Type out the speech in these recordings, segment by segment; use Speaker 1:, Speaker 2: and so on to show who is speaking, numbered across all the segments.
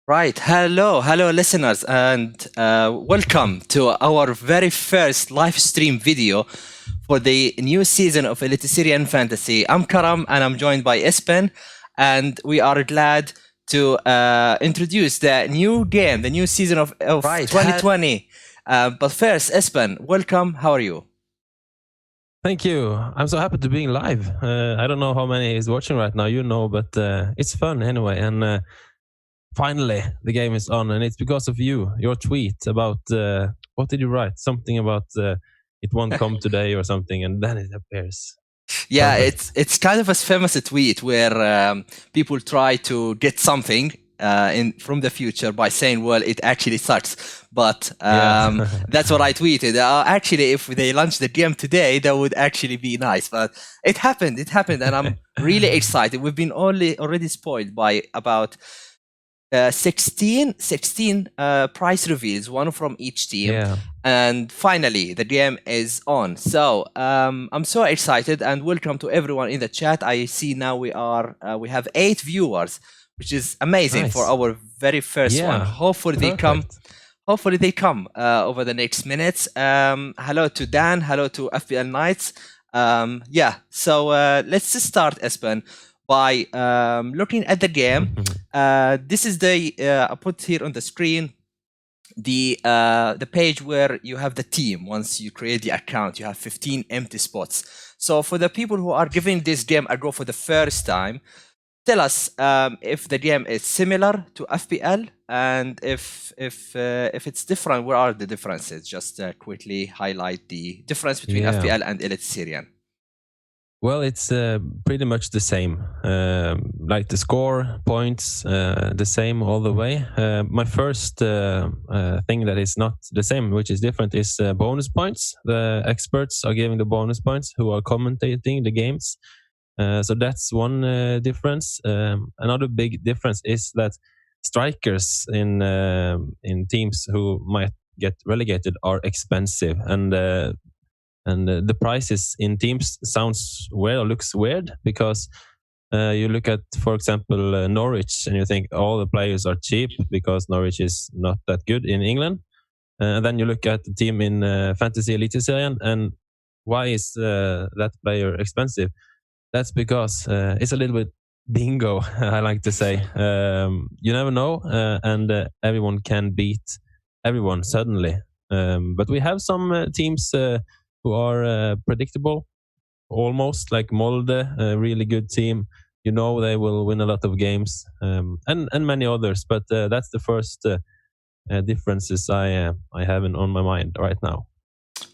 Speaker 1: Right. Hello, listeners, and welcome to our very first live stream video for the new season of Eliteserien Fantasy. I'm Karam, and I'm joined by Espen, and we are glad to introduce the new game, the new season of
Speaker 2: Right.
Speaker 1: 2020. But first, Espen, welcome. How are you?
Speaker 2: Thank you. I'm so happy to be live. I don't know how many is watching right now, but it's fun anyway. And finally, the game is on, and it's because of you. Your tweet about what did you write? Something about it won't come today or something, and then it appears.
Speaker 1: Yeah,
Speaker 2: Perfect.
Speaker 1: it's kind of a famous tweet where people try to get something from the future by saying, "Well, it actually sucks." But that's what I tweeted. Actually, if they launch the game today, that would actually be nice. But it happened, and I'm really excited. We've been already spoiled by about 16 price reveals, one from each team.
Speaker 2: Yeah.
Speaker 1: And finally, the game is on. So I'm so excited, and welcome to everyone in the chat. I see now we have 8 viewers, which is amazing for our very first one. Hopefully they come over the next minutes. Hello to Dan. Hello to FPL Knights. So let's start, Espen, by looking at the game. This is I put here on the screen the page where you have the team. Once you create the account, you have 15 empty spots. So for the people who are giving this game a go for the first time, tell us if the game is similar to FPL, and if it's different, where are the differences? Just quickly highlight the difference between FPL and Eliteserien.
Speaker 2: Well, it's pretty much the same. Like the score, points, the same all the way. My first thing that is not the same, which is different, is bonus points. The experts are giving the bonus points who are commentating the games. So that's one difference. Another big difference is that strikers in teams who might get relegated are expensive, and the prices in teams sounds weird or looks weird because you look at, for example, Norwich, and you think all the players are cheap because Norwich is not that good in England. And then you look at the team in Fantasy Eliteserien, and why is that player expensive? That's because it's a little bit bingo, I like to say. You never know, and everyone can beat everyone suddenly. But we have some teams who are predictable, almost like Molde, a really good team. You know they will win a lot of games, and many others. But that's the first differences I have on my mind right now.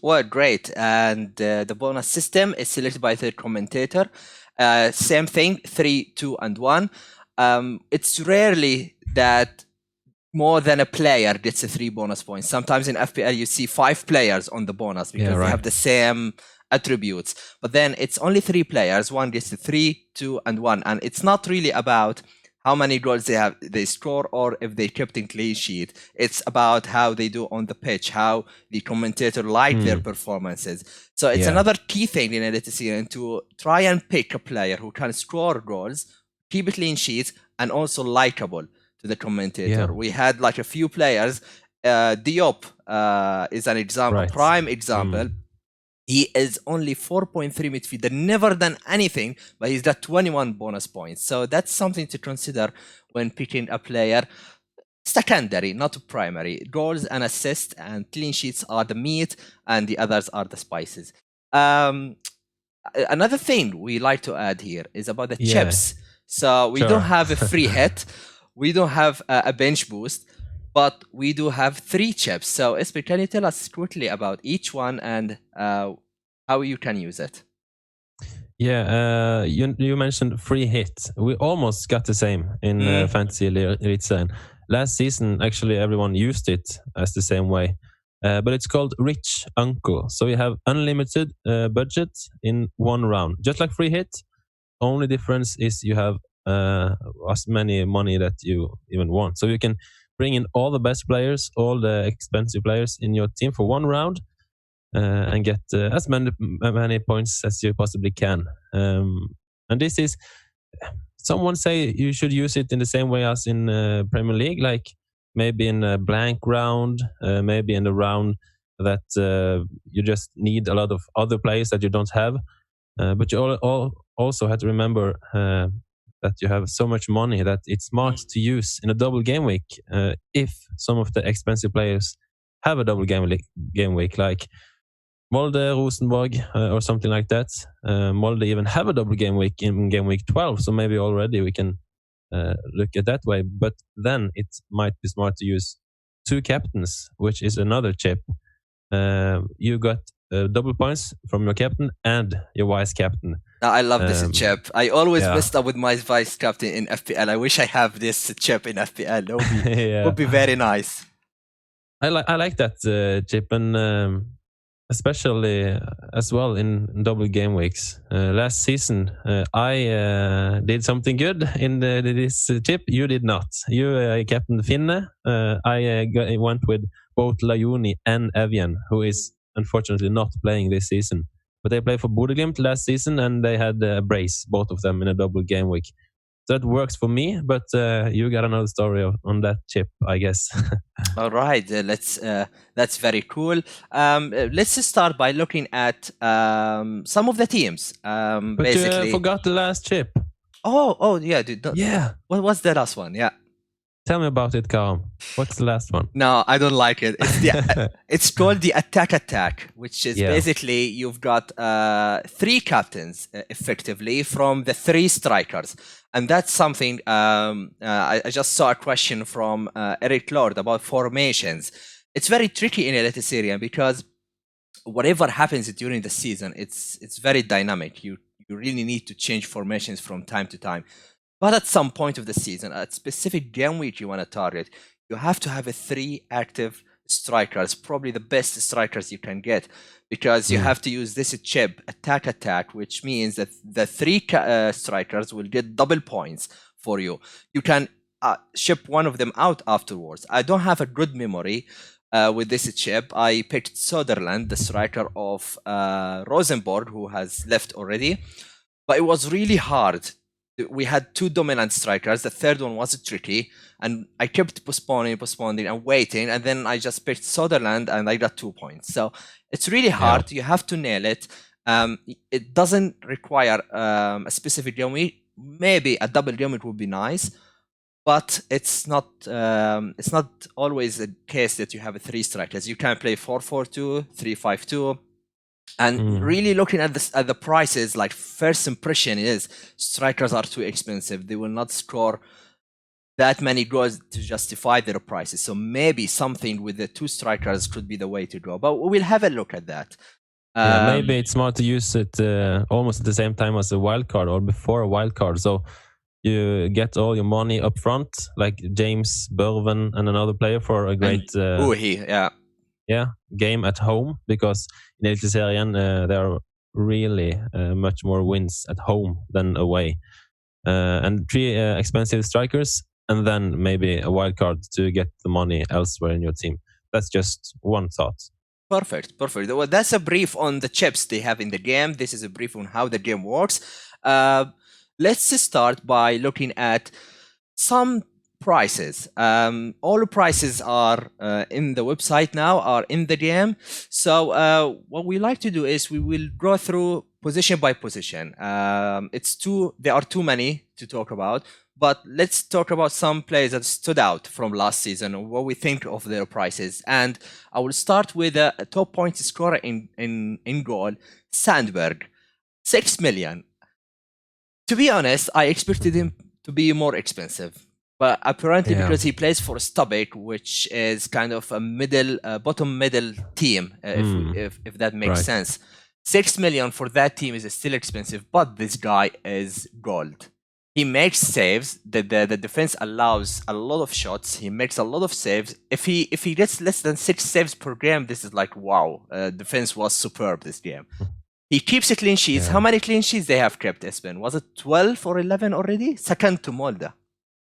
Speaker 1: Well, great. And the bonus system is selected by the commentator. Same thing, 3, 2, and 1. It's rarely that more than a player gets 3 bonus points. Sometimes in FPL you see 5 players on the bonus because they have the same attributes. But then it's only 3 players. One gets 3, 2, and 1. And it's not really about how many goals they score, or if they kept in clean sheet. It's about how they do on the pitch, how the commentator like their performances. So it's another key thing in Eliteserien to try and pick a player who can score goals, keep a clean sheet, and also likable to the commentator. We had like a few players. Diop is an example, prime example. He is only 4.3 midfielder, never done anything, but he's got 21 bonus points. So that's something to consider when picking a player. Secondary, not primary. Goals and assists and clean sheets are the meat, and the others are the spices. Another thing we like to add here is about the chips. So we don't have a free hit. We don't have a bench boost, but we do have 3 chips. So Espen, can you tell us quickly about each one and how you can use it?
Speaker 2: Yeah, you mentioned free hit. We almost got the same in Fantasy Eliteserien. Last season, actually, everyone used it as the same way. But it's called Rich Uncle. So you have unlimited budget in one round. Just like free hit, only difference is you have as many money that you even want. So you can bring in all the best players, all the expensive players in your team for one round, and get as many points as you possibly can. And this is someone say you should use it in the same way as in Premier League, like maybe in a blank round, maybe in a round that you just need a lot of other players that you don't have. But you also have to remember that you have so much money that it's smart to use in a double game week if some of the expensive players have a double game week, like Molde, Rosenborg, or something like that. Molde even have a double game week in game week 12, so maybe already we can look at that way. But then it might be smart to use two captains, which is another chip. You got double points from your captain and your vice captain.
Speaker 1: I love this chip. I always messed up with my vice captain in FPL. I wish I have this chip in FPL. That would be very nice.
Speaker 2: I like that chip, and especially as well in double game weeks. Last season, I did something good in this chip. You did not. You captain Finne. I went with both Lajoni and Evian, who is unfortunately not playing this season. But they played for Bodø/Glimt last season, and they had a brace, both of them, in a double game week. So that works for me, but you got another story on that chip, I guess.
Speaker 1: All right, that's very cool. Let's just start by looking at some of the teams.
Speaker 2: But
Speaker 1: basically,
Speaker 2: you forgot the last chip.
Speaker 1: Oh, yeah, dude.
Speaker 2: Yeah.
Speaker 1: What was the last one? Yeah.
Speaker 2: Tell me about it, Karam. What's the last one?
Speaker 1: No, I don't like it. It's called the attack, which is basically you've got 3 captains effectively from the 3 strikers. And that's something, I just saw a question from Eric Lord about formations. It's very tricky in Eliteserien because whatever happens during the season, it's very dynamic. You really need to change formations from time to time. But at some point of the season, at specific game week you want to target, you have to have 3 active strikers, probably the best strikers you can get, because you have to use this chip, attack, which means that the 3 strikers will get double points for you. You can ship one of them out afterwards. I don't have a good memory with this chip. I picked Soderland, the striker of Rosenborg, who has left already, but it was really hard. We had 2 dominant strikers. The third one was tricky, and I kept postponing and waiting, and then I just picked Soderland and I got 2 points. So it's really hard. You have to nail it. It doesn't require a specific game week. Maybe a double game week would be nice, but it's not always the case that you have 3 strikers. You can play 4-4-2, 3-5-2. And really looking at the prices, like first impression is strikers are too expensive. They will not score that many goals to justify their prices. So maybe something with the 2 strikers could be the way to go. But we'll have a look at that.
Speaker 2: Maybe it's smart to use it almost at the same time as a wildcard or before a wildcard. So you get all your money up front, like James Burven and another player for a great game at home, because in Eliteserien there are really much more wins at home than away. And 3 expensive strikers, and then maybe a wild card to get the money elsewhere in your team. That's just one thought.
Speaker 1: Perfect. Well, that's a brief on the chips they have in the game. This is a brief on how the game works. Let's start by looking at some prices. All prices are in the website now, are in the game. So what we like to do is we will go through position by position. There are too many to talk about, but let's talk about some players that stood out from last season and what we think of their prices. And I will start with a top point scorer in goal, Sandberg, 6 million. To be honest, I expected him to be more expensive. But apparently, because he plays for Stabæk, which is kind of a bottom middle team, if that makes sense. 6 million for that team is still expensive, but this guy is gold. He makes saves. The defense allows a lot of shots. He makes a lot of saves. If he gets less than 6 saves per game, this is like wow. Defense was superb this game. He keeps a clean sheets. How many clean sheets they have kept, Espen? Was it 12 or 11 already? Second to Molde.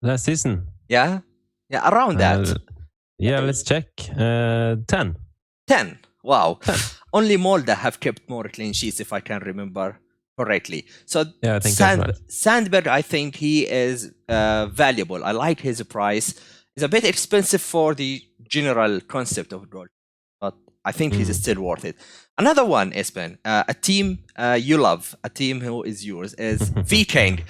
Speaker 2: Last season?
Speaker 1: Yeah, around that.
Speaker 2: Let's check. 10.
Speaker 1: 10. Wow. 10. Only Molde have kept more clean sheets, if I can remember. correctly. So
Speaker 2: Yeah, I think that's right.
Speaker 1: Sandberg, I think he is valuable. I like his price. It's a bit expensive for the general concept of goal, but I think he's still worth it. Another one, Espen, a team you love, a team who is yours, is Viking.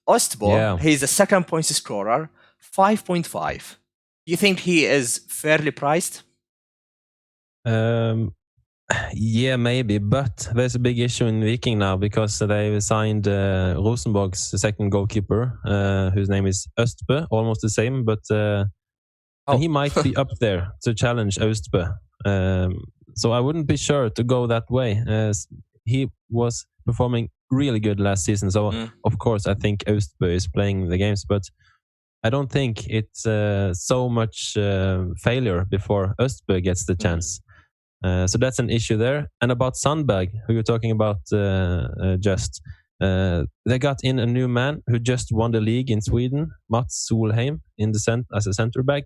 Speaker 1: Ostbo,
Speaker 2: Yeah.
Speaker 1: he's a second point scorer, 5.5. You think he is fairly priced?
Speaker 2: Yeah, maybe, but there's a big issue in Viking now because they signed Rosenborg's second goalkeeper, whose name is Østbø, almost the same, but and he might be up there to challenge Østbø. So I wouldn't be sure to go that way. He was performing really good last season, so of course I think Østbø is playing the games, but I don't think it's so much failure before Østbø gets the chance. So that's an issue there. And about Sandberg, who you're talking about, they got in a new man who just won the league in Sweden, Mats Solheim, in the as a center back.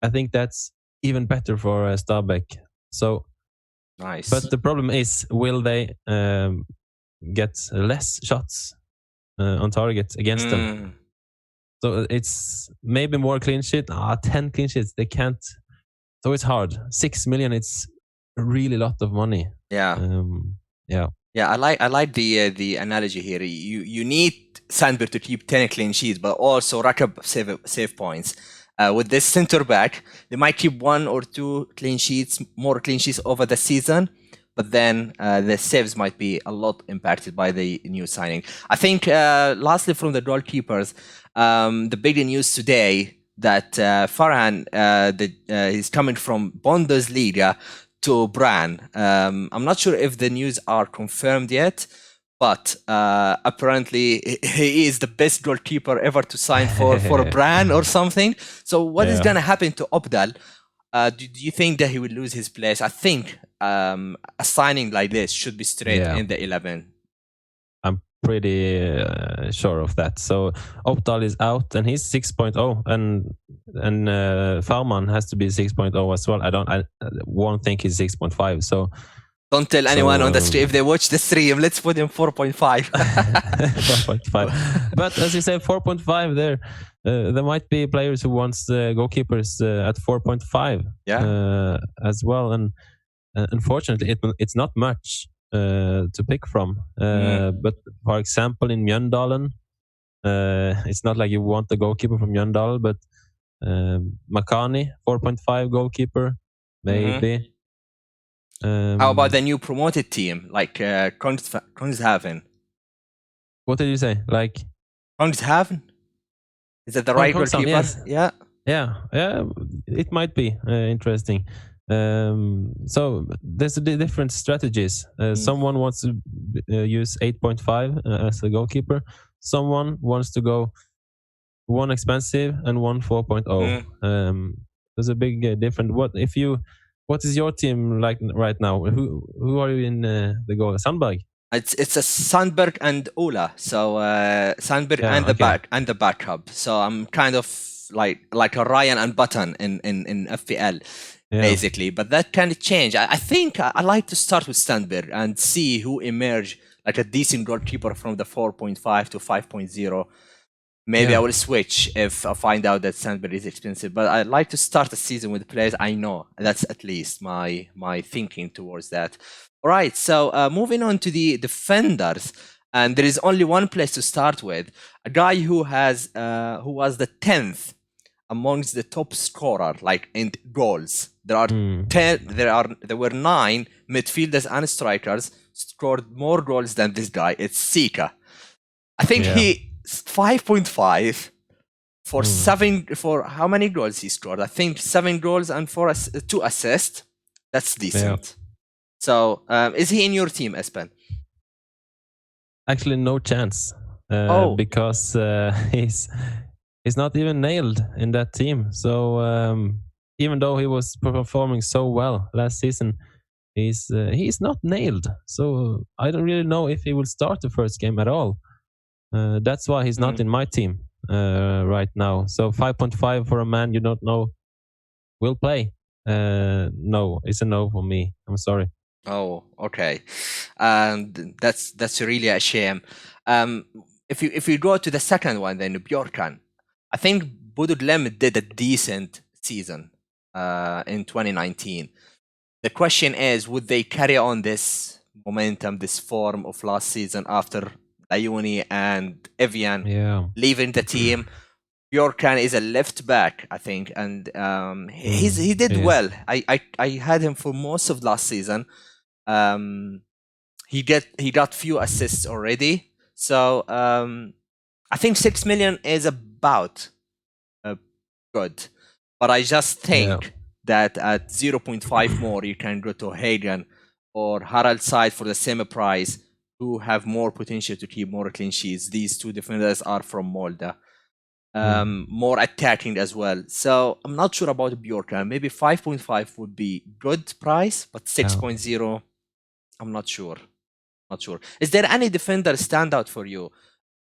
Speaker 2: I think that's even better for Stabæk. So
Speaker 1: nice.
Speaker 2: But the problem is, will they get less shots on target against them? So it's maybe more clean sheet. 10 clean sheets, they can't. So it's hard. 6 million, it's a really lot of money.
Speaker 1: Yeah.
Speaker 2: Yeah.
Speaker 1: I like the analogy here. You need Sandberg to keep 10 clean sheets, but also rack up save points. With this center back, they might keep 1 or 2 clean sheets, more clean sheets over the season, but then the saves might be a lot impacted by the new signing. I think, lastly, from the goalkeepers, the big news today that Farhan is coming from Bundesliga to Brann. I'm not sure if the news are confirmed yet, but apparently he is the best goalkeeper ever to sign for Brann or something. So what is going to happen to Opdal? Do you think that he will lose his place? I think a signing like this should be straight in the 11.
Speaker 2: I'm pretty sure of that. So Opdal is out and he's 6.0 and Farman has to be 6.0 as well. I won't think he's 6.5. So
Speaker 1: don't tell anyone on the stream. If they watch the stream, let's put him 4.5.
Speaker 2: 4.5. But as you say, 4.5 there. There might be players who wants the goalkeepers at 4.5 as well. And unfortunately, it's not much to pick from. But for example, in Mjøndalen, it's not like you want the goalkeeper from Mjøndalen, but Makani, 4.5 goalkeeper, maybe.
Speaker 1: How about the new promoted team, like Kongshaven?
Speaker 2: What did you say? Like
Speaker 1: Kongshaven? Is that the right goalkeeper?
Speaker 2: Yes.
Speaker 1: Yeah.
Speaker 2: It might be interesting. So there's different strategies. Someone wants to use 8.5 as a goalkeeper. Someone wants to go one expensive and one 4.0. There's a big difference. What is your team like right now? Who are you in the goal? Sandberg.
Speaker 1: It's a Sandberg and Ola. So Sandberg and the backup. So I'm kind of like a Ryan and Button in FPL. Basically, but that can change. I think I like to start with Sandberg and see who emerge like a decent goalkeeper from the 4.5 to 5.0. Maybe I will switch if I find out that Sandberg is expensive. But I like to start the season with players I know. That's at least my thinking towards that. All right, so moving on to the defenders, and there is only one place to start with. A guy who was the 10th amongst the top scorer, like in goals. There are 10. There were 9 midfielders and strikers scored more goals than this guy. It's Sika. I think he 5.5 for 7. For how many goals he scored? I think 7 goals and 2 assists. That's decent. Yeah. So is he in your team, Espen?
Speaker 2: Actually, no chance. Because he's not even nailed in that team. So even though he was performing so well last season, he's not nailed. So I don't really know if he will start the first game at all. That's why he's not in my team right now. So 5.5 for a man you don't know will play. No, it's a no for me. I'm sorry.
Speaker 1: Oh, okay. and that's really a shame. If you go to the second one, then Bjorkan, I think Bodo Glimt did a decent season in 2019. The question is, would they carry on this momentum, this form of last season after Ayuni and Evian leaving the team? Bjorkan is a left back, I think, and he did well. I had him for most of last season. He got few assists already, so I think 6 million is about good. But I just think that at 0.5 more, you can go to Hagen or Harald Side for the same price, who have more potential to keep more clean sheets. These two defenders are from Molde. More attacking as well. So I'm not sure about Bjorkan. Maybe 5.5 would be good price, but 6.0, I'm not sure. Not sure. Is there any defender stand out for you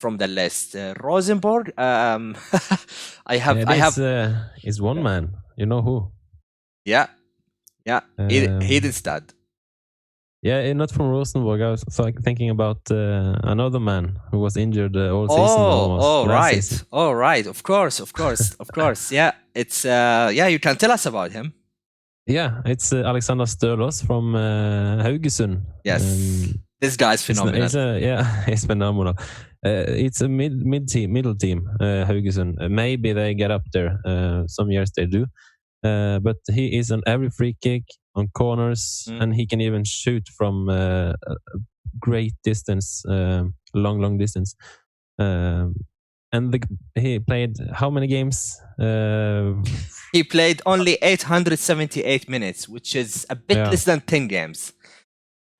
Speaker 1: from the list? Rosenborg. I have.
Speaker 2: Is one man. You know who?
Speaker 1: Yeah. Hedenstad.
Speaker 2: Yeah, not from Rosenborg. I was thinking about another man who was injured all season.
Speaker 1: Right. Right. Of course. Yeah, it's you can tell us about him.
Speaker 2: Yeah, it's Alexander Stølos from Haugesund.
Speaker 1: Yes, this guy's phenomenal.
Speaker 2: He's phenomenal. It's a middle team, Haugesund. Maybe they get up there. Some years they do. But he is on every free kick, on corners, and he can even shoot from a great distance, long distance. And he played how many games?
Speaker 1: He played only 878 minutes, which is a bit less than 10 games.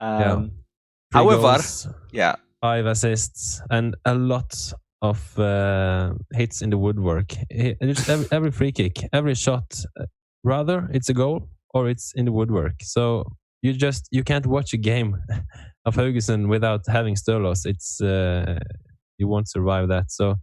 Speaker 2: However, goals, 5 assists, and a lot of hits in the woodwork. Every free kick, every shot, rather it's a goal or it's in the woodwork. So you can't watch a game of Haugesund without having Stølos. It's you won't survive that. So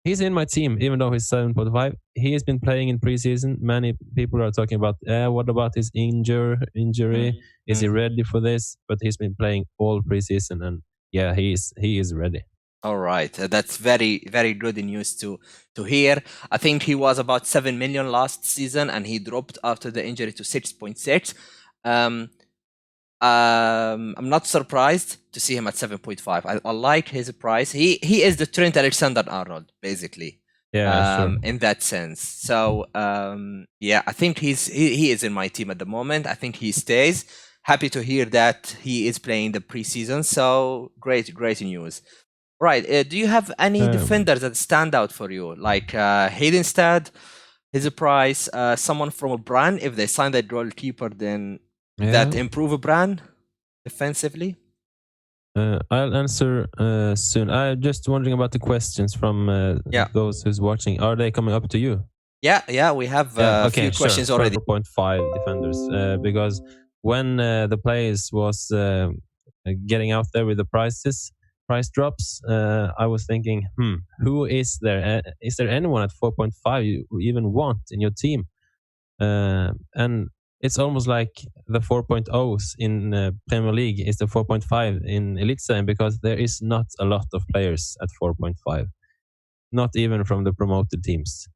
Speaker 2: he's in my team, even though he's 7.5. He has been playing in preseason. Many people are talking about, what about his injury? Is he ready for this? But he's been playing all preseason, and yeah, he is ready.
Speaker 1: All right, that's very, very good news to hear. I think he was about 7 million last season, and he dropped after the injury to 6.6. I'm not surprised to see him at 7.5. I like his price. He is the Trent Alexander-Arnold, basically.
Speaker 2: Yeah, sure.
Speaker 1: In that sense. So I think he is in my team at the moment. I think he stays. Happy to hear that he is playing the preseason. So great news. Right. Do you have any defenders that stand out for you, like Hedenstad, his price, someone from a brand? If they sign that goalkeeper, then that improve a brand defensively?
Speaker 2: I'll answer soon. I'm just wondering about the questions from those who's watching. Are they coming up to you?
Speaker 1: Yeah, we have a few questions already.
Speaker 2: 4.5 defenders, because when the players was getting out there with the price drops, I was thinking, who is there? Is there anyone at 4.5 you even want in your team? And it's almost like the 4.0s in Premier League is the 4.5 in Eliteserien, because there is not a lot of players at 4.5, not even from the promoted teams.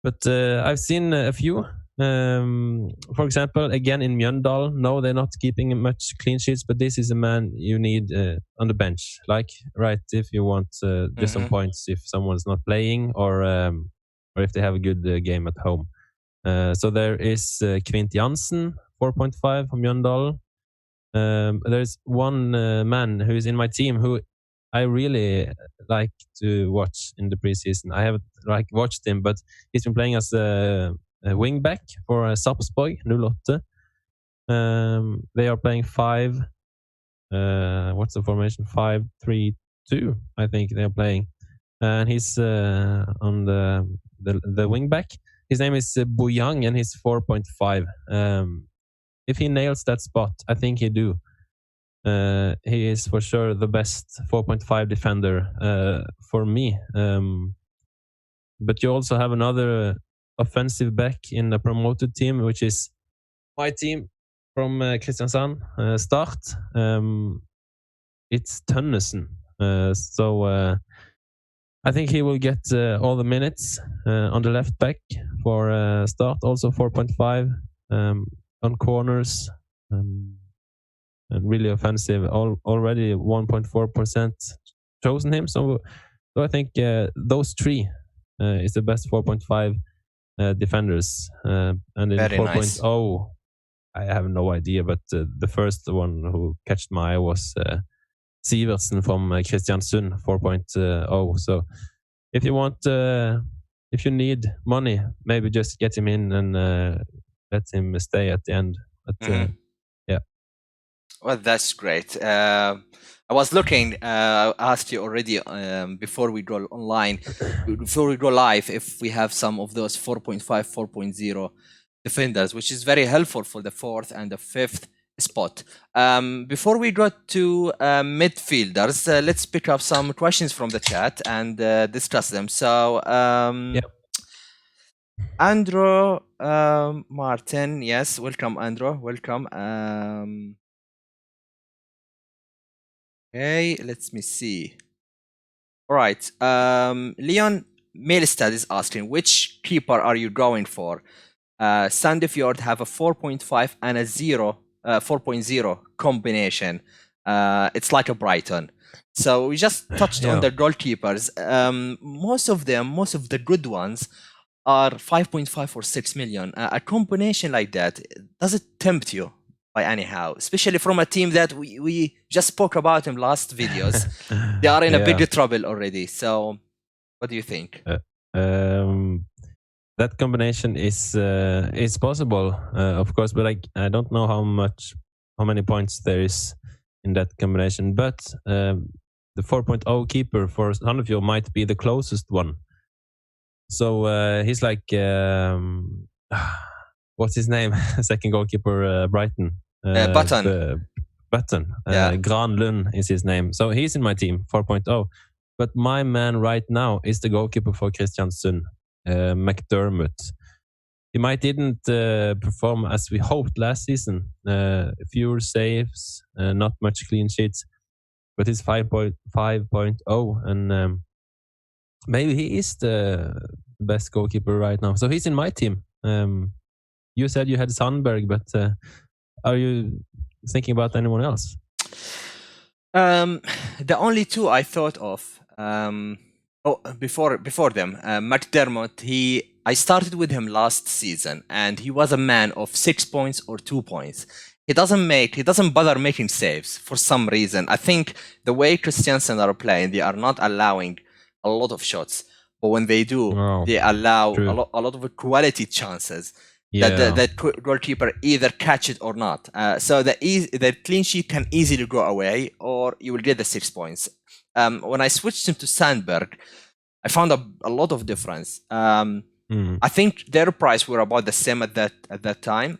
Speaker 2: But I've seen a few. For example, again in Mjøndalen, no, they're not keeping much clean sheets, but this is a man you need on the bench, like if you want just some points if someone's not playing, or if they have a good game at home. So there is Kvint Jansen, 4.5 from Mjøndalen. There's one man who is in my team who I really like to watch in the preseason. I haven't watched him, but he's been playing as a wing back for Sarpsborg 08. They are playing 5. What's the formation? 5-3-2. I think they are playing, and he's on the wing back. His name is Buyang, and he's 4.5. If he nails that spot, I think he do. He is for sure the best 4.5 defender for me. But you also have another offensive back in the promoted team, which is my team. from Kristiansand start. It's Tønnesen. So I think he will get all the minutes on the left back for start. Also 4.5 on corners. And really offensive. Already 1.4% chosen him. So I think those three is the best 4.5 defenders. And in 4.0, I have no idea, but the first one who catched my eye was Sivertsen from Kristiansund 4.0. So if you need money, maybe just get him in and let him stay at the end. But yeah.
Speaker 1: Well, that's great. I was looking. I asked you already before we go online, before we go live, if we have some of those 4.5, 4.0 defenders, which is very helpful for the 4th and the 5th spot. Before we go to midfielders, let's pick up some questions from the chat and discuss them. So, Andrew Martin, yes, welcome, Andrew, welcome. Okay, let me see. All right, Leon Mailstad is asking, which keeper are you going for? Sandefjord have a 4.5 and a 4.0 combination. It's like a Brighton. So we just touched on the goalkeepers. Most of the good ones are 5.5 or 6 million. A combination like that, does it tempt you by anyhow? Especially from a team that we just spoke about in last videos. They are in a bigger trouble already. So what do you think?
Speaker 2: That combination is possible, of course, but I don't know how many points there is in that combination. But the 4.0 keeper for Sandefjord might be the closest one. So he's like what's his name? Second goalkeeper, Brighton.
Speaker 1: Button.
Speaker 2: Button. Granlund is his name. So he's in my team, 4.0. But my man right now is the goalkeeper for Kristiansund, McDermott. He might didn't perform as we hoped last season. Fewer saves, not much clean sheets, but he's 5.0, and maybe he is the best goalkeeper right now. So he's in my team. You said you had Sandberg, but are you thinking about anyone else?
Speaker 1: The only two I thought of before them, McDermott. I started with him last season, and he was a man of 6 points or 2 points. He doesn't bother making saves for some reason. I think the way Kristiansund are playing, they are not allowing a lot of shots, but when they do, they allow a lot of quality chances. That goalkeeper either catch it or not. So the clean sheet can easily go away, or you will get the 6 points. When I switched him to Sandberg, I found a lot of difference. I think their price were about the same at that time,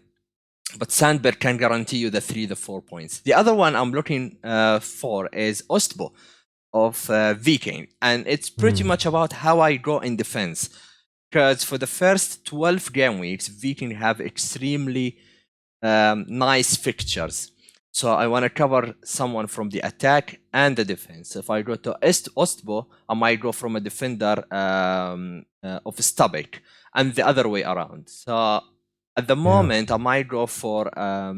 Speaker 1: but Sandberg can guarantee you the 3 to 4 points. The other one I'm looking for is Ostbo of Viking, and it's pretty much about how I go in defense. Because for the first 12 game weeks, Viking have extremely nice fixtures. So I want to cover someone from the attack and the defense. If I go to Ostbo, I might go from a defender of Stabæk, and the other way around. So at the moment, I might go for a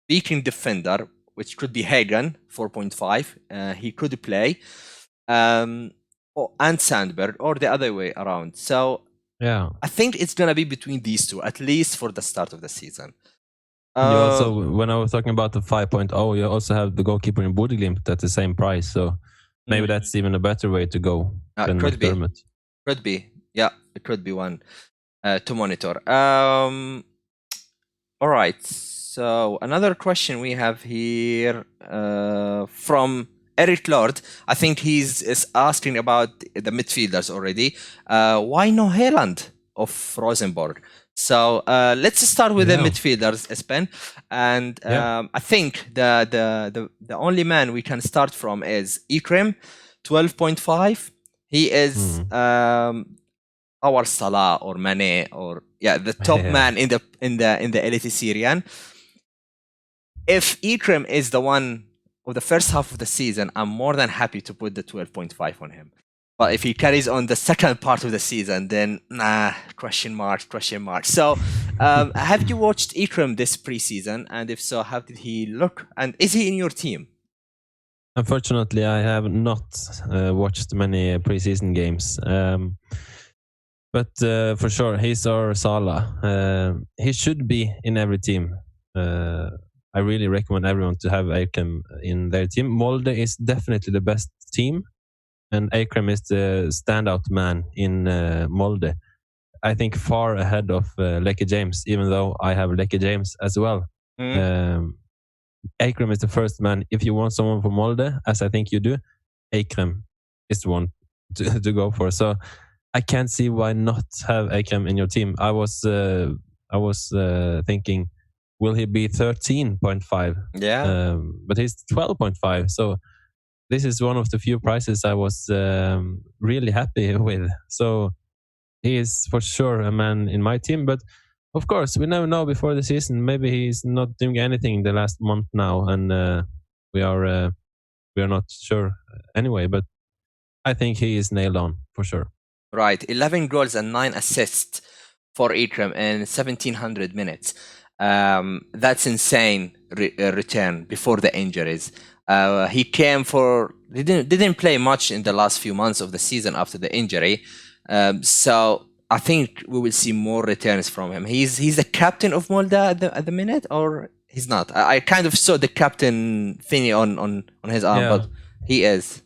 Speaker 1: Viking defender, which could be Hagen, 4.5. He could play. And Sandberg, or the other way around. So I think it's going to be between these two, at least for the start of the season.
Speaker 2: You also, when I was talking about the 5.0, you also have the goalkeeper in Bodø/Glimt at the same price. So maybe that's even a better way to go than McDermott.
Speaker 1: Could be. Yeah, it could be one to monitor. All right. So another question we have here from Eric Lord. I think he's asking about the midfielders already. Why no Haaland of Rosenborg? So let's start with the midfielders, Espen. And I think the only man we can start from is Ikrim, 12.5. He is our Salah or Mane, or the top man in the Eliteserien. if Ikram is the one of the first half of the season, I'm more than happy to put the 12.5 on him. But if he carries on the second part of the season, then question mark. So, have you watched Ikram this preseason? And if so, how did he look? And is he in your team?
Speaker 2: Unfortunately, I have not watched many preseason games. But for sure, he's our Salah. He should be in every team. I really recommend everyone to have Akram in their team. Molde is definitely the best team, and Akram is the standout man in Molde. I think far ahead of Lekke James, even though I have Lekke James as well. Akram is the first man. If you want someone from Molde, as I think you do, Akram is the one to go for. So I can't see why not have Akram in your team. I was thinking, will he be 13.5?
Speaker 1: Yeah.
Speaker 2: But he's 12.5. So this is one of the few prices I was really happy with. So he is for sure a man in my team. But of course, we never know before the season. Maybe he's not doing anything the last month now, and we are not sure anyway. But I think he is nailed on for sure.
Speaker 1: Right, 11 goals and 9 assists for Ikram in 1,700 minutes. That's insane return before the injuries. He came didn't play much in the last few months of the season after the injury. So I think we will see more returns from him. He's the captain of Molde at the minute, or he's not? I kind of saw the captain thingy on his arm, but he is.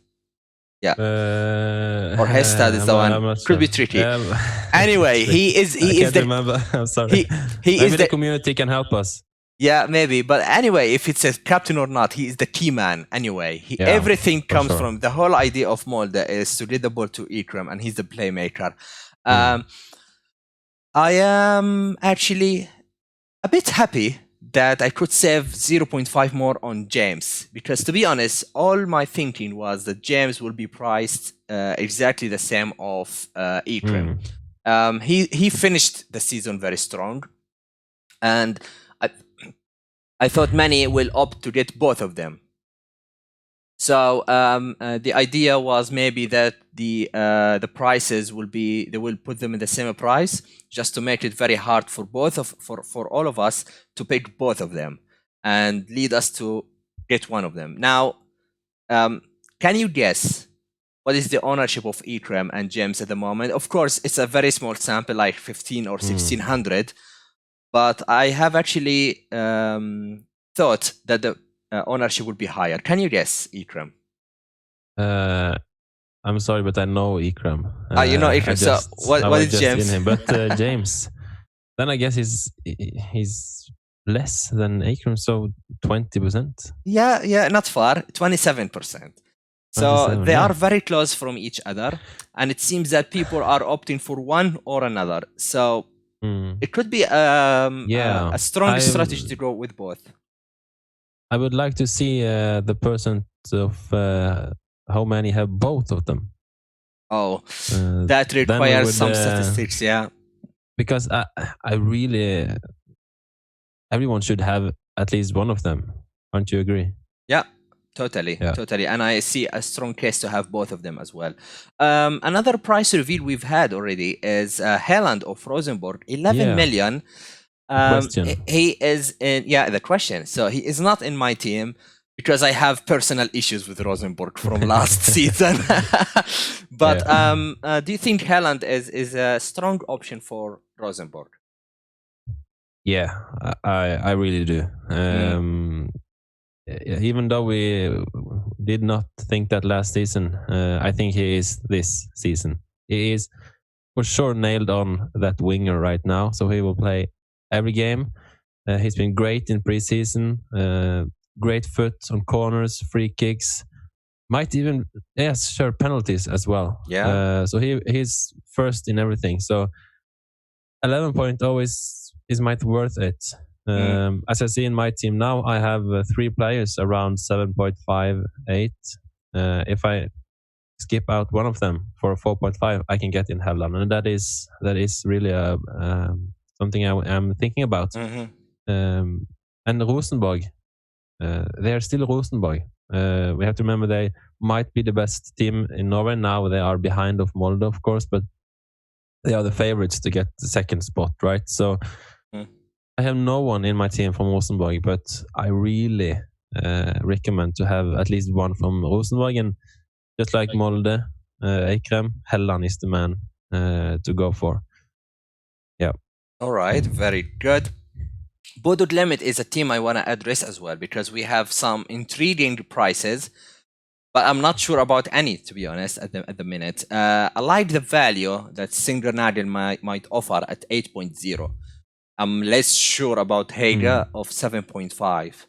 Speaker 1: Yeah. Or Hestad is the one. Could be tricky. Anyway, he is.
Speaker 2: I can't remember. I'm sorry. Maybe the community can help us.
Speaker 1: Yeah, maybe. But anyway, if it's a captain or not, he is the key man. Anyway, everything comes from the whole idea of Molde is to get the ball to Ikram, and he's the playmaker. I am actually a bit happy that I could save 0.5 more on James, because to be honest, all my thinking was that James will be priced exactly the same of Ikram. He finished the season very strong, and I thought many will opt to get both of them. So the idea was maybe that the prices they will put them in the same price, just to make it very hard for for all of us to pick both of them and lead us to get one of them. Now, can you guess what is the ownership of Ikram and James at the moment? Of course, it's a very small sample, like 15 or 1600, but I have actually thought that the ownership would be higher. Can you guess, Ikram?
Speaker 2: I'm sorry, but I know Ikram.
Speaker 1: You know Ikram. So what is James?
Speaker 2: But James, then I guess he's less than Ikram, so 20%.
Speaker 1: Yeah, not far, 27%. So they are very close from each other, and it seems that people are opting for one or another. So it could be a strong strategy to go with both.
Speaker 2: I would like to see the percent of how many have both of them.
Speaker 1: Oh, that requires some statistics, yeah.
Speaker 2: Because I really, everyone should have at least one of them. Aren't you agree?
Speaker 1: Yeah, totally. And I see a strong case to have both of them as well. Another price reveal we've had already is Haaland of Rosenborg, 11 million. He is in the question. So he is not in my team because I have personal issues with Rosenborg from last season. But do you think Haaland is a strong option for Rosenborg?
Speaker 2: Yeah, I really do. Even though we did not think that last season, I think he is this season. He is for sure nailed on that winger right now. So he will play every game. He's been great in preseason. Great foot on corners, free kicks. Might even penalties as well.
Speaker 1: Yeah.
Speaker 2: So he's first in everything. So 11.0 is might worth it. As I see in my team now, I have 3 players around 7.58. If I skip out one of them for 4.5, I can get in Haaland, and that is really something I'm thinking about. And Rosenborg, they are still Rosenborg. We have to remember they might be the best team in Norway now. They are behind of Molde, of course, but they are the favorites to get the second spot, right? So I have no one in my team from Rosenborg, but I really recommend to have at least one from Rosenborg. And just like Molde, Eikrem, Helland is the man to go for. Yeah.
Speaker 1: All right, very good. Bodo Glimt is a team I want to address as well because we have some intriguing prices, but I'm not sure about any, to be honest, at the minute. I like the value that Singernagel might offer at 8.0. I'm less sure about Haga of 7.5.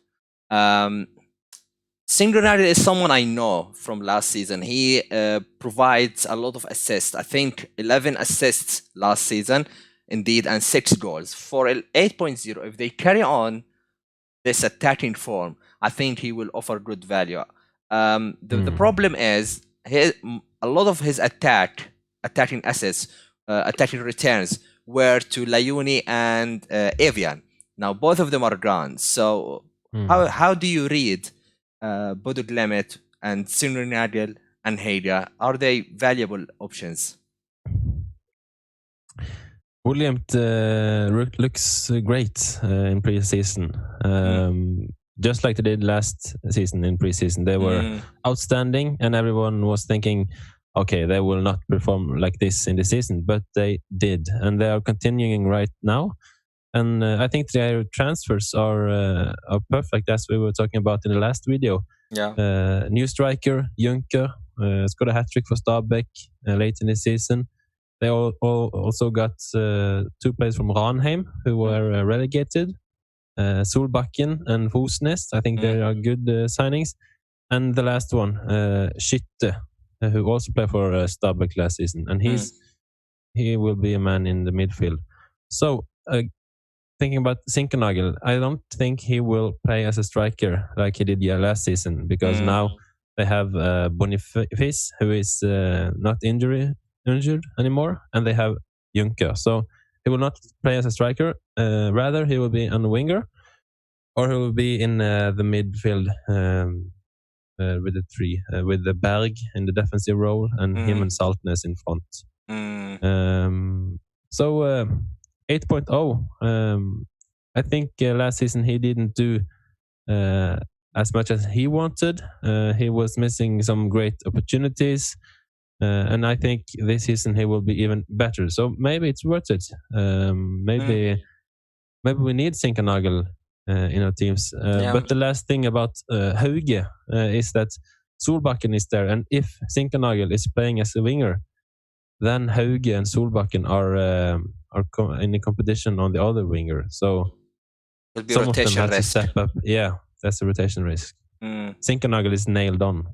Speaker 1: Singernagel is someone I know from last season. He provides a lot of assists. I think 11 assists last season, indeed, and 6 goals. For 8.0, if they carry on this attacking form, I think he will offer good value. The problem is a lot of his attacking assets, attacking returns were to Layuni and Evian. Now both of them are gone. So how do you read Bodo Glimt and Singernagel and Haga? Are they valuable options?
Speaker 2: Glimt looks great in pre-season. Just like they did last season in pre-season. They were outstanding and everyone was thinking, okay, they will not perform like this in the season, but they did. And they are continuing right now. And I think their transfers are perfect, as we were talking about in the last video.
Speaker 1: Yeah.
Speaker 2: New striker, Junker, scored a hat-trick for Stabæk late in the season. They also got 2 players from Ranheim who were relegated. Solbakken and Fosnes. I think they are good signings. And the last one, Skytte, who also played for Stabæk last season. And he will be a man in the midfield. So, thinking about Sinkernagel, I don't think he will play as a striker like he did last season, because now they have Boniface, who is not injured anymore, and they have Junker. So he will not play as a striker. Rather, he will be on the winger, or he will be in the midfield with the 3, with the Berg in the defensive role, and him and Saltnes in front. So 8.0. I think last season he didn't do as much as he wanted. He was missing some great opportunities. And I think this season he will be even better. So maybe it's worth it. Maybe we need Sinkernagel in our teams. But the last thing about Hauge is that Solbakken is there. And if Sinkernagel is playing as a winger, then Hauge and Solbakken are in a competition on the other winger. So some of them have to step up. Yeah, that's a rotation risk. Sinkernagel is nailed on.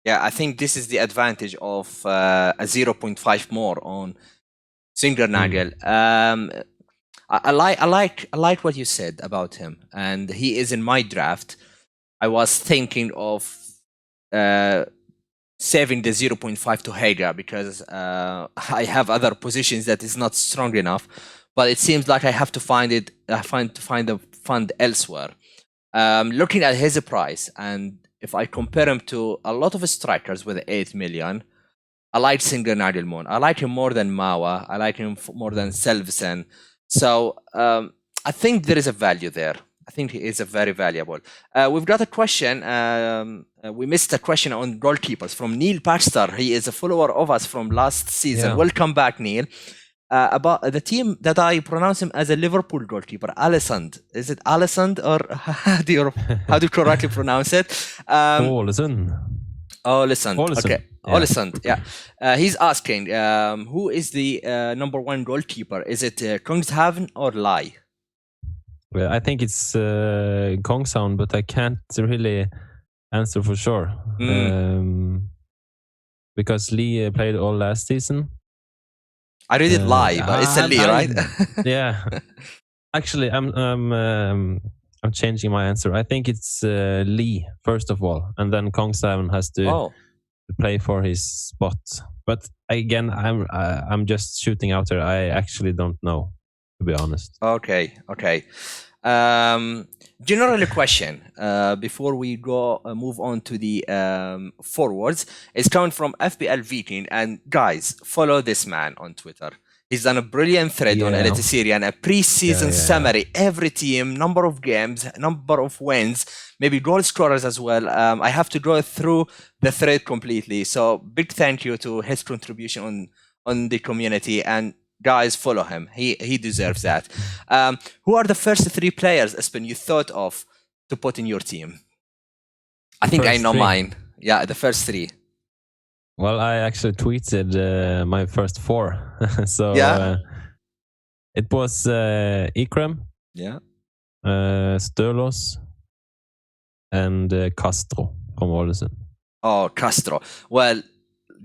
Speaker 1: Yeah, I think this is the advantage of a 0.5 more on Singernagel. I like what you said about him, and he is in my draft. I was thinking of saving the 0.5 to Haga because I have other positions that is not strong enough, but it seems like I have to find a fund elsewhere. Looking at his price, and if I compare him to a lot of strikers with 8 million, I like Singernagel more. I like him more than Mawa. I like him more than Selvsen. So I think there is a value there. I think he is a very valuable. We've got a question. We missed a question on goalkeepers from Neil Baxter. He is a follower of us from last season.
Speaker 2: Yeah.
Speaker 1: Welcome back, Neil. About the team that I pronounce him as a Liverpool goalkeeper, Alisson. Is it Alisson, or how do you correctly pronounce it?
Speaker 2: Alisson.
Speaker 1: Okay. Yeah. Alisson. Yeah. He's asking, who is the number 1 goalkeeper? Is it Kungshavn or Lai?
Speaker 2: Well, I think it's Kongshavn, but I can't really answer for sure. Because Lee played all last season.
Speaker 1: I read it live, but it's a Lee, right?
Speaker 2: Yeah. Actually, I'm changing my answer. I think it's Lee first of all, and then Kongshavn has to play for his spot. But again, I'm just shooting out there. I actually don't know, to be honest.
Speaker 1: Okay. General question before we go move on to the forwards is coming from FPL Viking, and guys, follow this man on Twitter. He's done a brilliant thread on Eliteserien, a pre-season summary, every team, number of games, number of wins, maybe goal scorers as well. I have to go through the thread completely. So big thank you to his contribution on the community, and guys, follow him. He deserves that. Who are the first three players, Espen, you thought of to put in your team? I think I know mine. Yeah, the first three.
Speaker 2: Well, I actually tweeted my first four. So it was Ikram, Sturlos, and Castro from Ålesund.
Speaker 1: Oh, Castro. Well,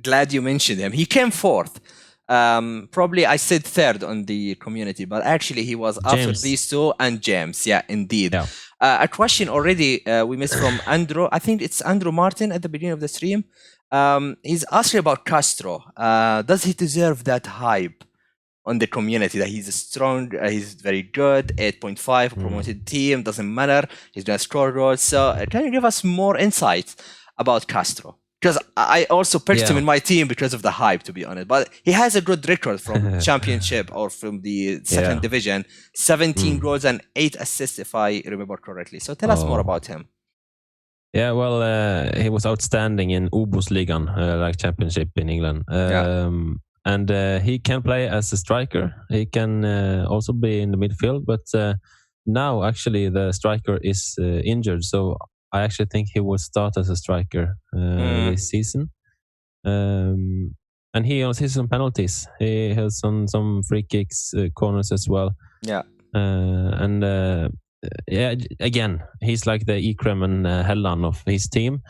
Speaker 1: glad you mentioned him. He came fourth. Probably I said third on the community, but actually he was after these two and James. Yeah, indeed. Yeah. A question already we missed from Andrew. I think it's Andrew Martin at the beginning of the stream. He's asking about Castro. Does he deserve that hype on the community that he's strong, he's very good, 8.5, promoted team, doesn't matter, he's going to score goals. So can you give us more insight about Castro? Because I also picked him in my team because of the hype, to be honest. But he has a good record from championship or from the second division. 17 goals and 8 assists, if I remember correctly. So tell us more about him.
Speaker 2: Yeah, well, he was outstanding in Obosligaen, like championship in England. And he can play as a striker. He can also be in the midfield. But now, actually, the striker is injured. So I actually think he will start as a striker this season. And he also has some penalties. He has some free kicks, corners as well.
Speaker 1: Yeah.
Speaker 2: Again, he's like the Ikram and Helland of his team.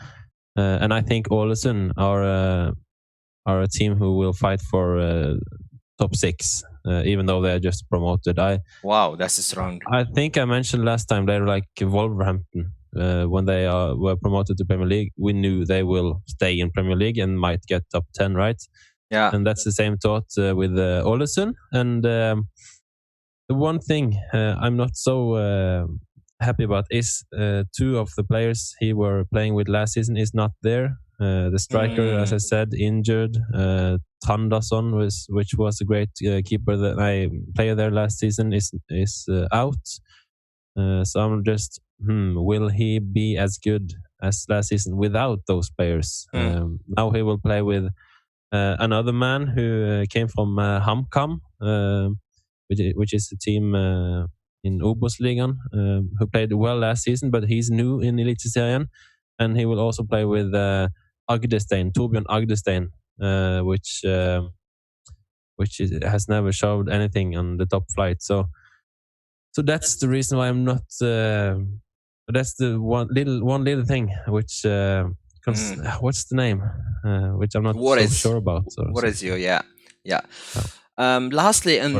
Speaker 2: And I think Ålesund are a team who will fight for top 6, even though they're just promoted.
Speaker 1: Wow, that's strong.
Speaker 2: I think I mentioned last time they're like Wolverhampton. When they were promoted to Premier League, we knew they will stay in Premier League and might get top 10, right?
Speaker 1: Yeah.
Speaker 2: And that's the same thought with Ålesund. And the one thing I'm not so happy about is 2 of the players he were playing with last season is not there. The striker, as I said, injured. Tandason, which was a great keeper that I played there last season, is out. So I'm just, will he be as good as last season without those players? Now he will play with another man who came from HamKam, which is a team in Obosligaen, who played well last season, but he's new in Eliteserien, and he will also play with Agdestein, Torbjørn Agdestein, which has never showed anything on the top flight. So that's the reason why I'm not. That's the one little thing which. What's the name? Which I'm not sure about.
Speaker 1: What is you? Yeah. Lastly, on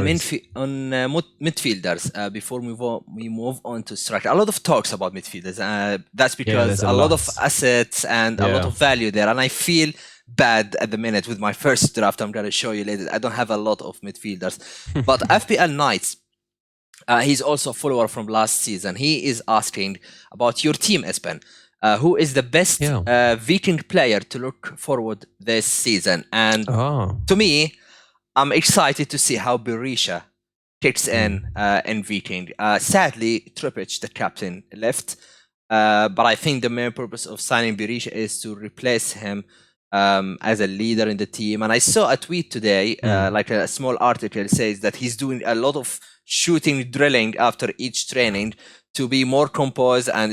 Speaker 1: midfielders, before we move on to striker, a lot of talks about midfielders. That's because a lot of assets and a lot of value there, and I feel bad at the minute with my first draft. I'm going to show you later. I don't have a lot of midfielders, but FPL Knights. He's also a follower from last season. He is asking about your team, Espen. Who is the best Viking player to look forward this season? And to me, I'm excited to see how Berisha kicks in Viking. Sadly, Trippic, the captain, left. But I think the main purpose of signing Berisha is to replace him as a leader in the team. And I saw a tweet today, like a small article, says that he's doing a lot of shooting, drilling after each training to be more composed and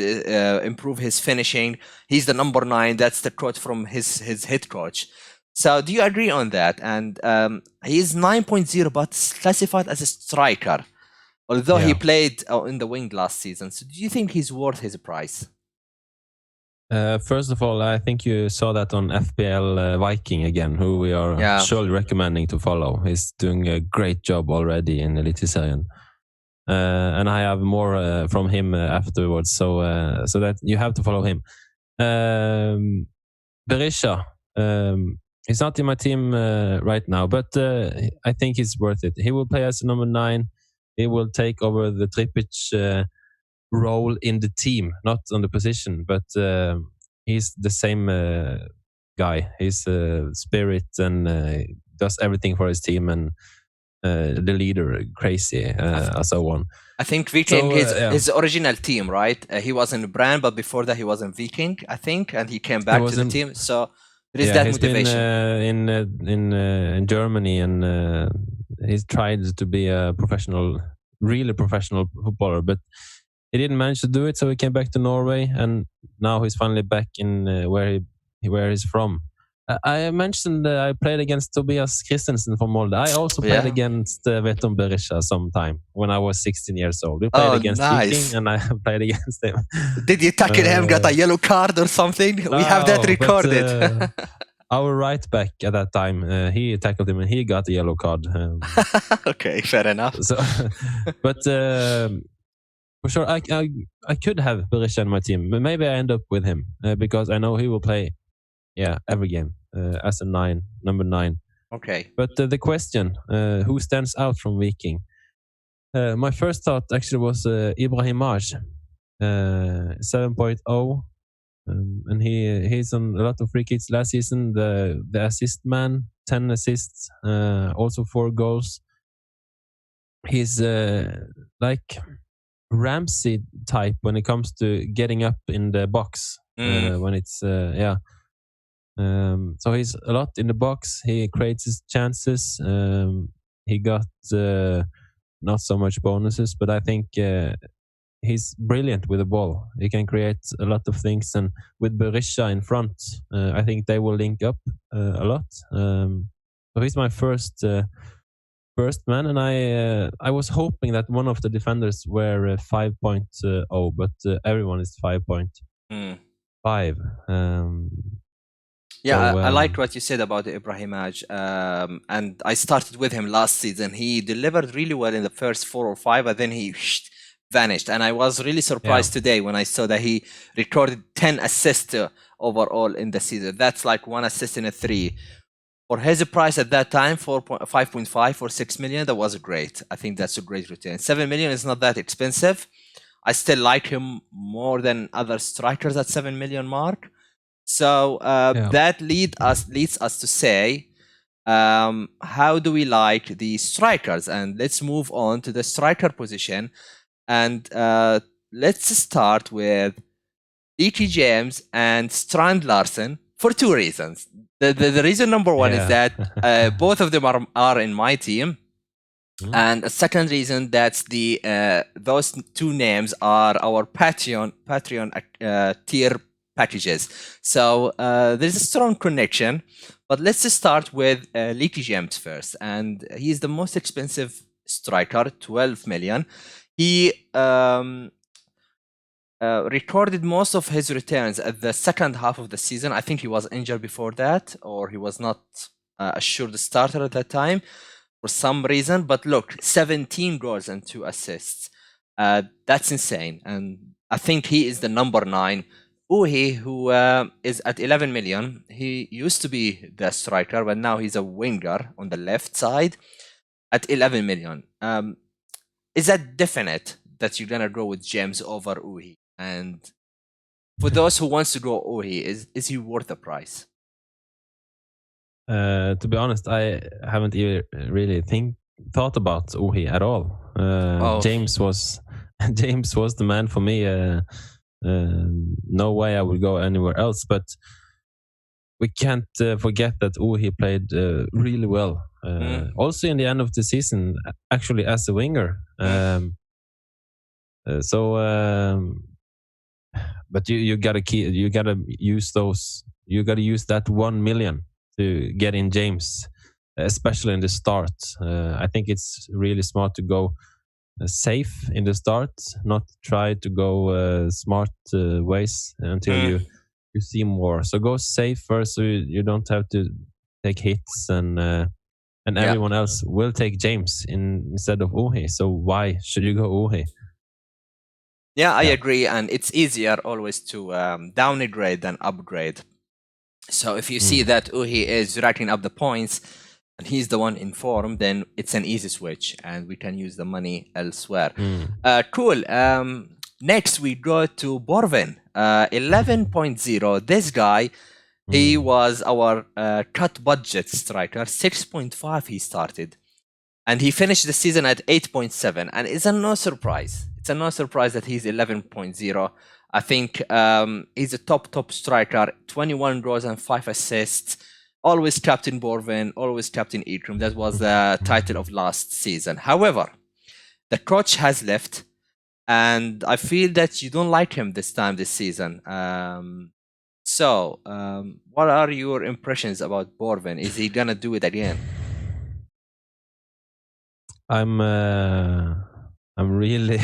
Speaker 1: improve his finishing. He's the number 9. That's the quote from his head coach. So do you agree on that? And he's 9.0, but classified as a striker, although he played in the wing last season. So do you think he's worth his price?
Speaker 2: First of all, I think you saw that on FPL Viking again, who we are surely recommending to follow. He's doing a great job already in Eliteserien. And I have more from him afterwards, so that you have to follow him. Berisha, he's not in my team right now, but I think he's worth it. He will play as number 9. He will take over the Trippic role in the team, not on the position, but he's the same guy. He's spirit and does everything for his team and the leader, crazy, and so on.
Speaker 1: I think Viking,
Speaker 2: So,
Speaker 1: his original team, right? He was in Brand, but before that he was in Viking, I think, and he came back to the team. So there is that
Speaker 2: he's
Speaker 1: motivation.
Speaker 2: Been in Germany, and he's tried to be a really professional footballer, but he didn't manage to do it. So he came back to Norway, and now he's finally back in where he's from. I mentioned I played against Tobias Christensen from Molde. I also played against Veton Berisha sometime when I was 16 years old. We played against Viking, and I played against him.
Speaker 1: Did you tackle him, got a yellow card or something? We have that recorded.
Speaker 2: Our right back at that time, he tackled him and he got a yellow card.
Speaker 1: Okay, fair enough.
Speaker 2: So, but for sure, I could have Berisha in my team, but maybe I end up with him because I know he will play every game as a number 9.
Speaker 1: Okay.
Speaker 2: But the question, who stands out from Viking? My first thought actually was Ibrahimaj, 7.0. And he's on a lot of free kicks last season. The assist man, 10 assists, also 4 goals. He's like Ramsey type when it comes to getting up in the box. When it's so he's a lot in the box. He creates his chances. He got not so much bonuses, but I think he's brilliant with the ball. He can create a lot of things, and with Berisha in front, I think they will link up a lot. So he's my first man, and I was hoping that one of the defenders were 5.0, but everyone is 5.5.
Speaker 1: I liked what you said about Ibrahimaj, and I started with him last season. He delivered really well in the first 4 or 5, but then he vanished, and I was really surprised today when I saw that he recorded 10 assists overall in the season. That's like 1 assist in a 3. For his price at that time, 5.5 for 6 million, that was great. I think that's a great return. 7 million is not that expensive. I still like him more than other strikers at 7 million mark. So that leads us to say, how do we like the strikers? And let's move on to the striker position. And let's start with Leaky James and Strand Larsen for 2 reasons. The reason number 1 is that both of them are in my team. And the second reason, that's those 2 names are our Patreon tier packages. So there's a strong connection. But let's just start with Leaky James first. And he's the most expensive striker, 12 million. He recorded most of his returns at the second half of the season. I think he was injured before that, or he was not assured starter at that time for some reason. But look, 17 goals and 2 assists. That's insane. And I think he is the number 9. Uhi, who is at 11 million, he used to be the striker, but now he's a winger on the left side at 11 million. Is that definite that you're going to go with James over Uhi? And for those who wants to go Uhi, is he worth the price?
Speaker 2: To be honest, I haven't even really thought about Uhi at all. James was the man for me. No way I would go anywhere else, but we can't forget that Uhi played really well. Also in the end of the season, actually as a winger. But you gotta use that 1 million to get in James, especially in the start. I think it's really smart to go safe in the start, not try to go smart ways until you see more. So go safe first, so you don't have to take hits, and everyone else will take James instead of Uhi. So why should you go Uhi?
Speaker 1: Yeah, I agree, and it's easier always to downgrade than upgrade. So if you see that Uhi is racking up the points, and he's the one in form, then it's an easy switch, and we can use the money elsewhere. Cool. Next, we go to Borvin, 11.0. This guy, he was our cut budget striker, 6.5 he started. And he finished the season at 8.7. And it's a no surprise. It's a no surprise that he's 11.0. I think he's a top striker, 21 goals and 5 assists. Always captain Borvin, always captain Ikram. That was the title of last season. However, the coach has left. And I feel that you don't like him this season. So, what are your impressions about Borvin? Is he gonna do it again?
Speaker 2: I'm really.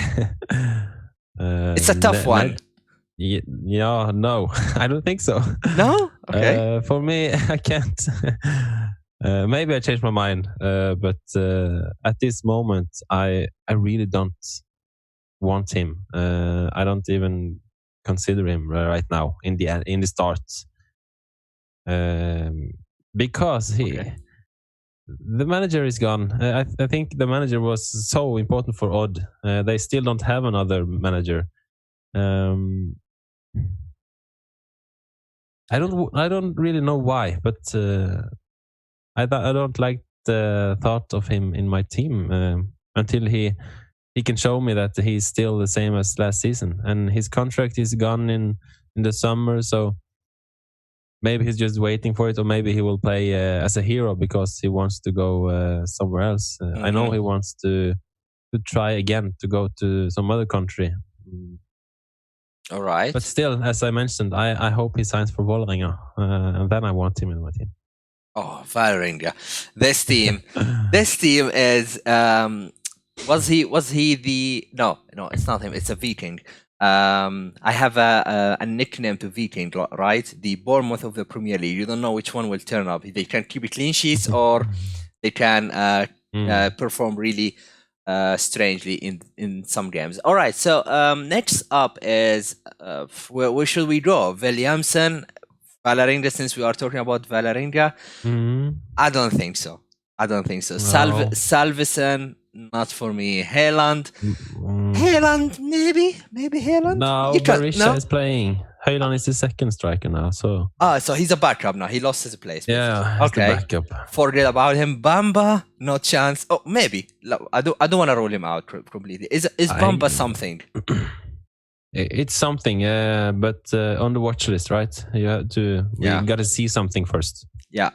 Speaker 1: It's a tough one.
Speaker 2: Yeah, no, I don't think so.
Speaker 1: No? Okay.
Speaker 2: For me, I can't. Maybe I changed my mind, but at this moment, I really don't want him. I don't even consider him right now in the start, because the manager is gone. I think the manager was so important for Odd. They still don't have another manager. I don't really know why, but I don't like the thought of him in my team until he can show me that he's still the same as last season, and his contract is gone in the summer, so maybe he's just waiting for it, or maybe he will play as a hero because he wants to go somewhere else. I know he wants to try again to go to some other country.
Speaker 1: All right.
Speaker 2: But still, as I mentioned, I hope he signs for Vålerenga, and then I want him in my team.
Speaker 1: Oh, Vålerenga. This team is was he the no, it's not him, it's a Viking. I have a nickname to Viking, right? The Bournemouth of the Premier League. You don't know which one will turn up. They can keep it clean sheets, or they can perform really strangely in some games. All right, so next up is where should we go? Williamson, Vålerenga, since we are talking about Vålerenga. I don't think so.
Speaker 2: No.
Speaker 1: Salvesen, not for me. Haaland, maybe Haaland.
Speaker 2: No, Berisha is playing. Haaland is the second striker now, so.
Speaker 1: So he's a backup now. He lost his place.
Speaker 2: Yeah,
Speaker 1: okay.
Speaker 2: The backup.
Speaker 1: Forget about him. Bamba, no chance. Oh, maybe. I don't want to rule him out completely. Is Bamba something?
Speaker 2: It's something, but on the watch list, right? You have to. You got to see something first.
Speaker 1: Yeah.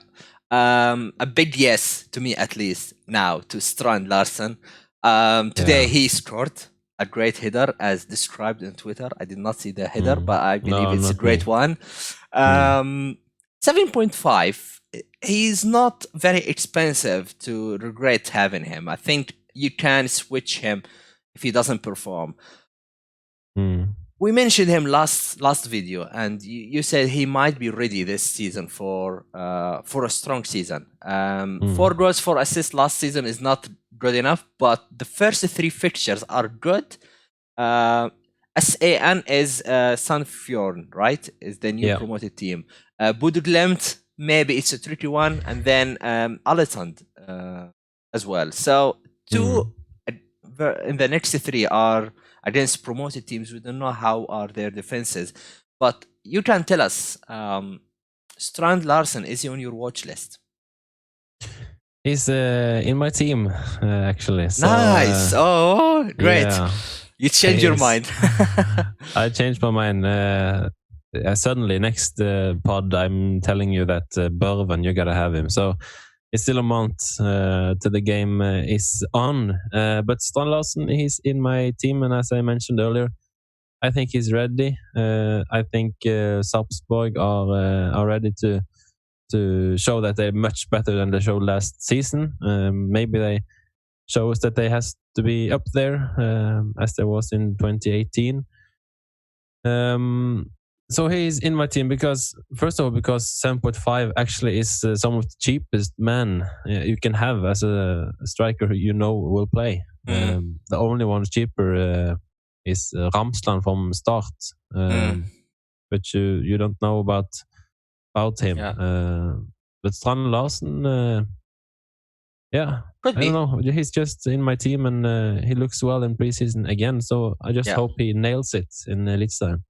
Speaker 1: A big yes to me, at least now, to Strand Larsen. Today he scored a great header as described on Twitter. I did not see the header, but I believe it's a great one. 7.5. He's not very expensive to regret having him. I think you can switch him if he doesn't perform. We mentioned him last video, and you said he might be ready this season for a strong season. 4 goals, 4 assists last season is not good enough, but the first 3 fixtures are good. SAN is Sandefjord, right? Is the new promoted team. Bodø Glimt, maybe it's a tricky one, and then Alessand as well. So 2 in the next 3 are against promoted teams. We don't know how are their defenses, but you can tell us. Strand Larsen, is he on your watch list?
Speaker 2: He's in my team, actually. So,
Speaker 1: nice. Oh, great. Yeah. You changed your mind.
Speaker 2: I changed my mind. Suddenly, next pod, I'm telling you that Børven, you got to have him. So it's still a month till the game is on. But Strand Larsen, he's in my team. And as I mentioned earlier, I think he's ready. I think Sarpsborg are ready to show that they're much better than they showed last season. Maybe they show us that they has to be up there as there was in 2018. So he's in my team because, first of all, because 7.5 actually is some of the cheapest man you can have as a striker who you know will play. The only one cheaper is Ramsland from Start, but you don't know about him. Yeah. But Strand Larsen, Yeah,
Speaker 1: Could
Speaker 2: I
Speaker 1: be.
Speaker 2: don't know. He's just in my team, and he looks well in preseason again. So I just hope he nails it in Eliteserien.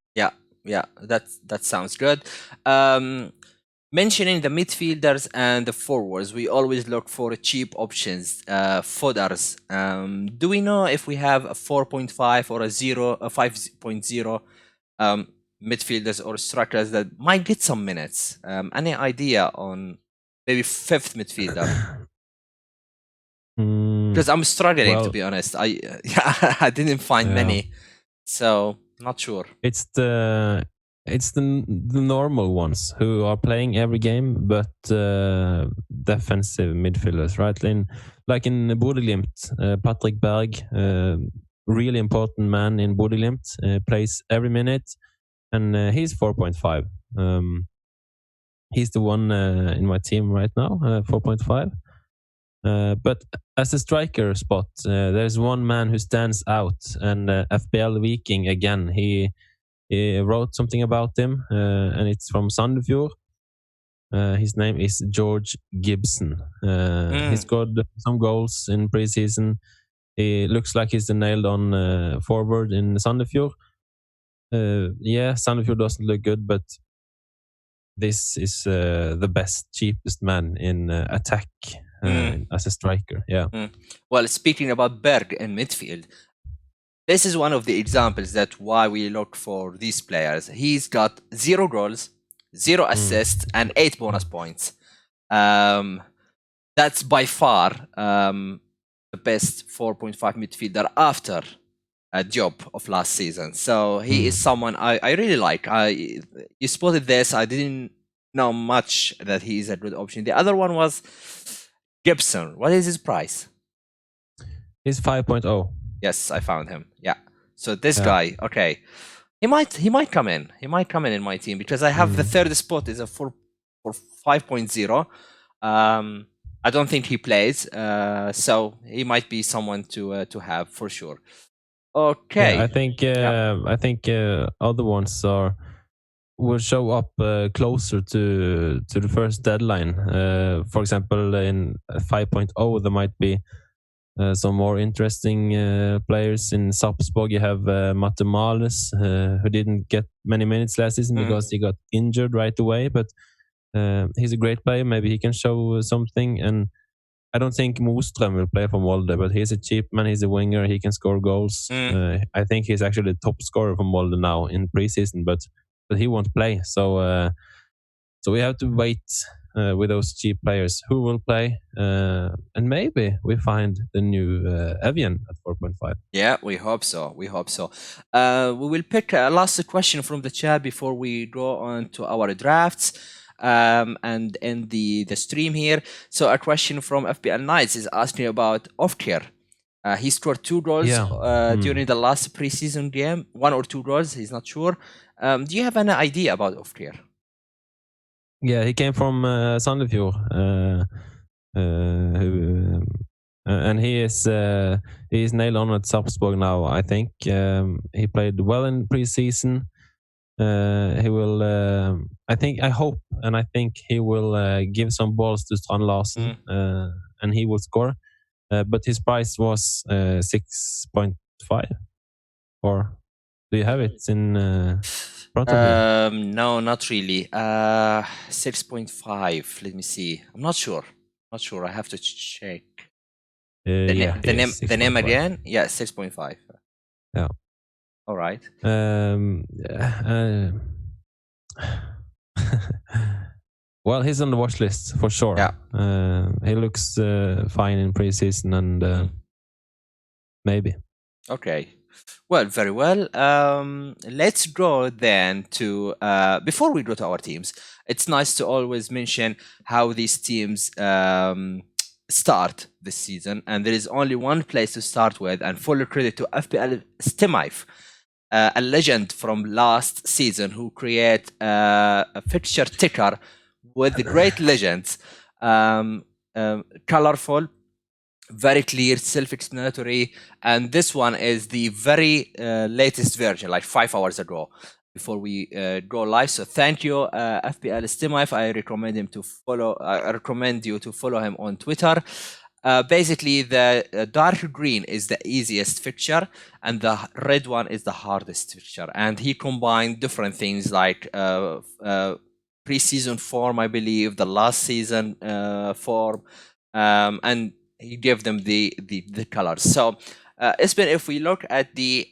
Speaker 1: Yeah, that sounds good. Mentioning the midfielders and the forwards, we always look for cheap options, fodders. Do we know if we have a 4.5 or a 5.0 midfielders or strikers that might get some minutes? Any idea on maybe fifth midfielder? Because I'm struggling, to be honest. I didn't find many, so not sure.
Speaker 2: It's the normal ones who are playing every game, but defensive midfielders, right? Like in Bodø/Glimt, Patrick Berg, really important man in Bodø/Glimt, plays every minute, and he's 4.5. He's the one in my team right now, 4.5. But as a striker spot, there's one man who stands out, and FBL Viking again. He wrote something about him, and it's from Sandefjord. His name is George Gibson. He scored some goals in preseason. He looks like he's the nailed-on forward in Sandefjord. Sandefjord doesn't look good, but this is the best, cheapest man in attack as a striker.
Speaker 1: Well, speaking about Berg in midfield, this is one of the examples that why we look for these players. He's got 0 goals, 0 assists, and 8 bonus points. That's by far the best 4.5 midfielder after a job of last season. So he is someone I really like. You spotted this. I didn't know much that he is a good option. The other one was Gibson. What is his price?
Speaker 2: He's 5.0.
Speaker 1: Yes, I found him. Yeah. So this guy, okay. He might come in. He might come in my team because I have the third spot is a for 5.0. I don't think he plays. So he might be someone to have for sure. Okay.
Speaker 2: Yeah, I think other ones will show up closer to the first deadline. For example, in 5.0, there might be some more interesting players. In Sarpsborg, you have Mate Males, who didn't get many minutes last season because he got injured right away. But he's a great player. Maybe he can show something. And I don't think Moström will play for Molde, but he's a cheap man. He's a winger. He can score goals. I think he's actually the top scorer for Molde now in preseason, but he won't play. So we have to wait with those cheap players who will play, and maybe we find the new Evian at 4.5.
Speaker 1: Yeah, we hope so. We will pick a last question from the chat before we go on to our drafts. And in the stream here. So a question from FPL Knights is asking about Ofkir. He scored 2 goals during the last preseason game, 1 or 2 goals, he's not sure. Do you have any idea about Ofkir?
Speaker 2: Yeah, he came from Sandefjord, and he is nailed on at Sarpsborg now. I think he played well in preseason. He will. I hope, and I think he will give some balls to Strand Larsen, and he will score. But his price was 6.5. Or do you have it in front of you?
Speaker 1: No, not really. 6.5. Let me see. I'm not sure. I have to check. The name again? Yeah, 6.5.
Speaker 2: Yeah.
Speaker 1: All right.
Speaker 2: Well, he's on the watch list for sure.
Speaker 1: Yeah.
Speaker 2: He looks fine in preseason, and maybe.
Speaker 1: Okay. Well, very well. Let's go then to before we go to our teams. It's nice to always mention how these teams start this season, and there is only one place to start with, and full credit to FPL Stimife, a legend from last season who create a fixture ticker with the great legends, colorful, very clear, self-explanatory, and this one is the very latest version, like 5 hours ago, before we go live. So thank you, FPL Stimife. I recommend you to follow him on Twitter. Basically, the dark green is the easiest fixture, and the red one is the hardest fixture. And he combined different things like pre-season form, I believe, the last season form, and he gave them the colors. So, Espen, if we look at the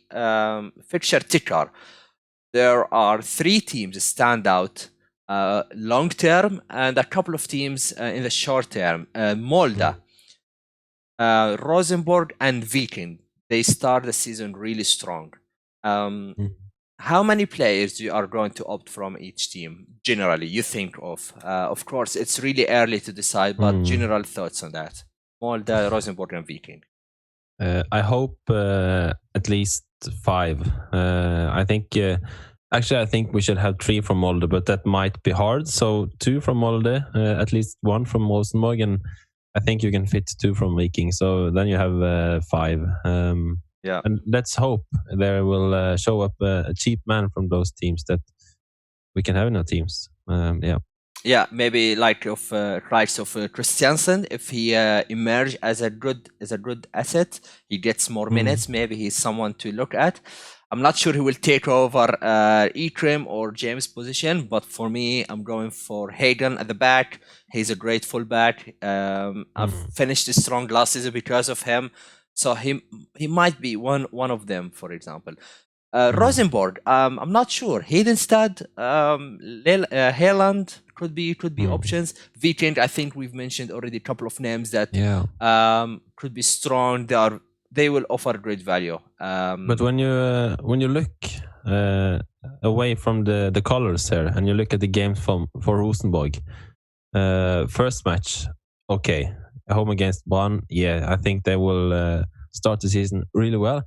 Speaker 1: fixture ticker, there are 3 teams stand out long term and a couple of teams in the short term. Molde, Rosenborg, and Viking. They start the season really strong. How many players you are going to opt from each team generally you think of? Of course, it's really early to decide, but general thoughts on that. Molde, Rosenborg, and Viking.
Speaker 2: I hope at least 5. I think actually I think we should have 3 from Molde, but that might be hard. So 2 from Molde, at least 1 from Rosenborg, and I think you can fit 2 from Viking. So then you have 5.
Speaker 1: Yeah.
Speaker 2: And let's hope there will show up a cheap man from those teams that we can have in our teams. Yeah.
Speaker 1: Yeah, maybe like of likes of Christiansen. If he emerge as a good asset, he gets more minutes. Maybe he's someone to look at. I'm not sure he will take over Ikrim or James' position, but for me, I'm going for Hagen at the back. He's a great fullback. I've finished strong last season because of him, so he might be one of them, for example. Rosenborg, I'm not sure. Hedenstad, Haaland could be options. Viking, I think we've mentioned already a couple of names that could be strong. They will offer great value.
Speaker 2: But when you look away from the colors here and you look at the games for Rosenborg, first match, okay, home against Brann, yeah, I think they will start the season really well.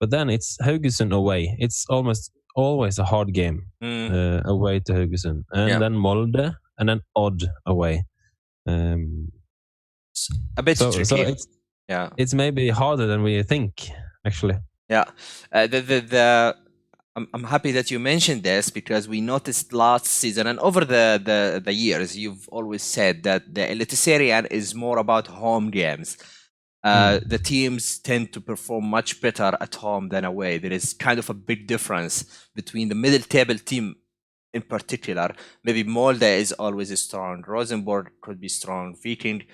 Speaker 2: But then it's Haugesund away. It's almost always a hard game away to Haugesund, and then Molde, and then Odd away.
Speaker 1: A bit tricky.
Speaker 2: So it's maybe harder than we think, actually.
Speaker 1: Yeah, I'm happy that you mentioned this because we noticed last season and over the years, you've always said that the Eliteserien is more about home games. The teams tend to perform much better at home than away. There is kind of a big difference between the middle table team in particular. Maybe Molde is always strong. Rosenborg could be strong. Viking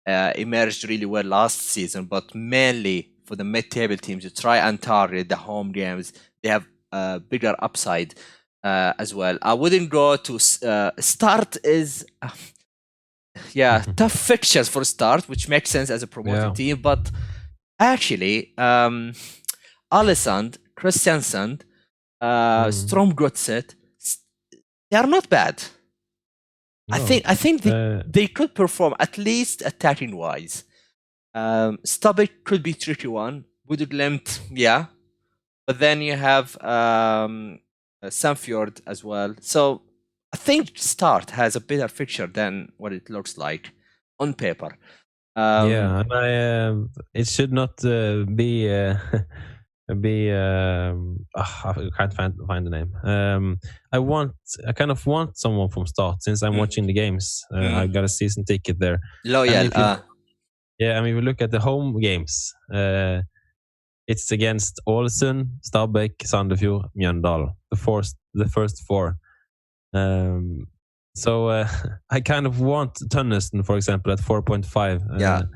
Speaker 1: emerged really well last season, but mainly for the mid-table teams, you try and target the home games. They have a bigger upside as well. I wouldn't go to start is... tough fixtures for start, which makes sense as a promoted team. But actually, Alisand, Christiansen, Stromgodset, they are not bad. No. I think they could perform at least attacking wise. Stabæk could be tricky one. Bodø/Glimt, yeah, but then you have Sandefjord as well. So I think Start has a better fixture than what it looks like on paper.
Speaker 2: And it should not be. I can't find the name. I kind of want someone from Start since I'm watching the games. I got a season ticket there.
Speaker 1: Loyal.
Speaker 2: I mean, we look at the home games. It's against Ålesund, Stabæk, Sandefjord, Mjøndalen. The first 4. So I kind of want Tønnesen, for example, at 4.5.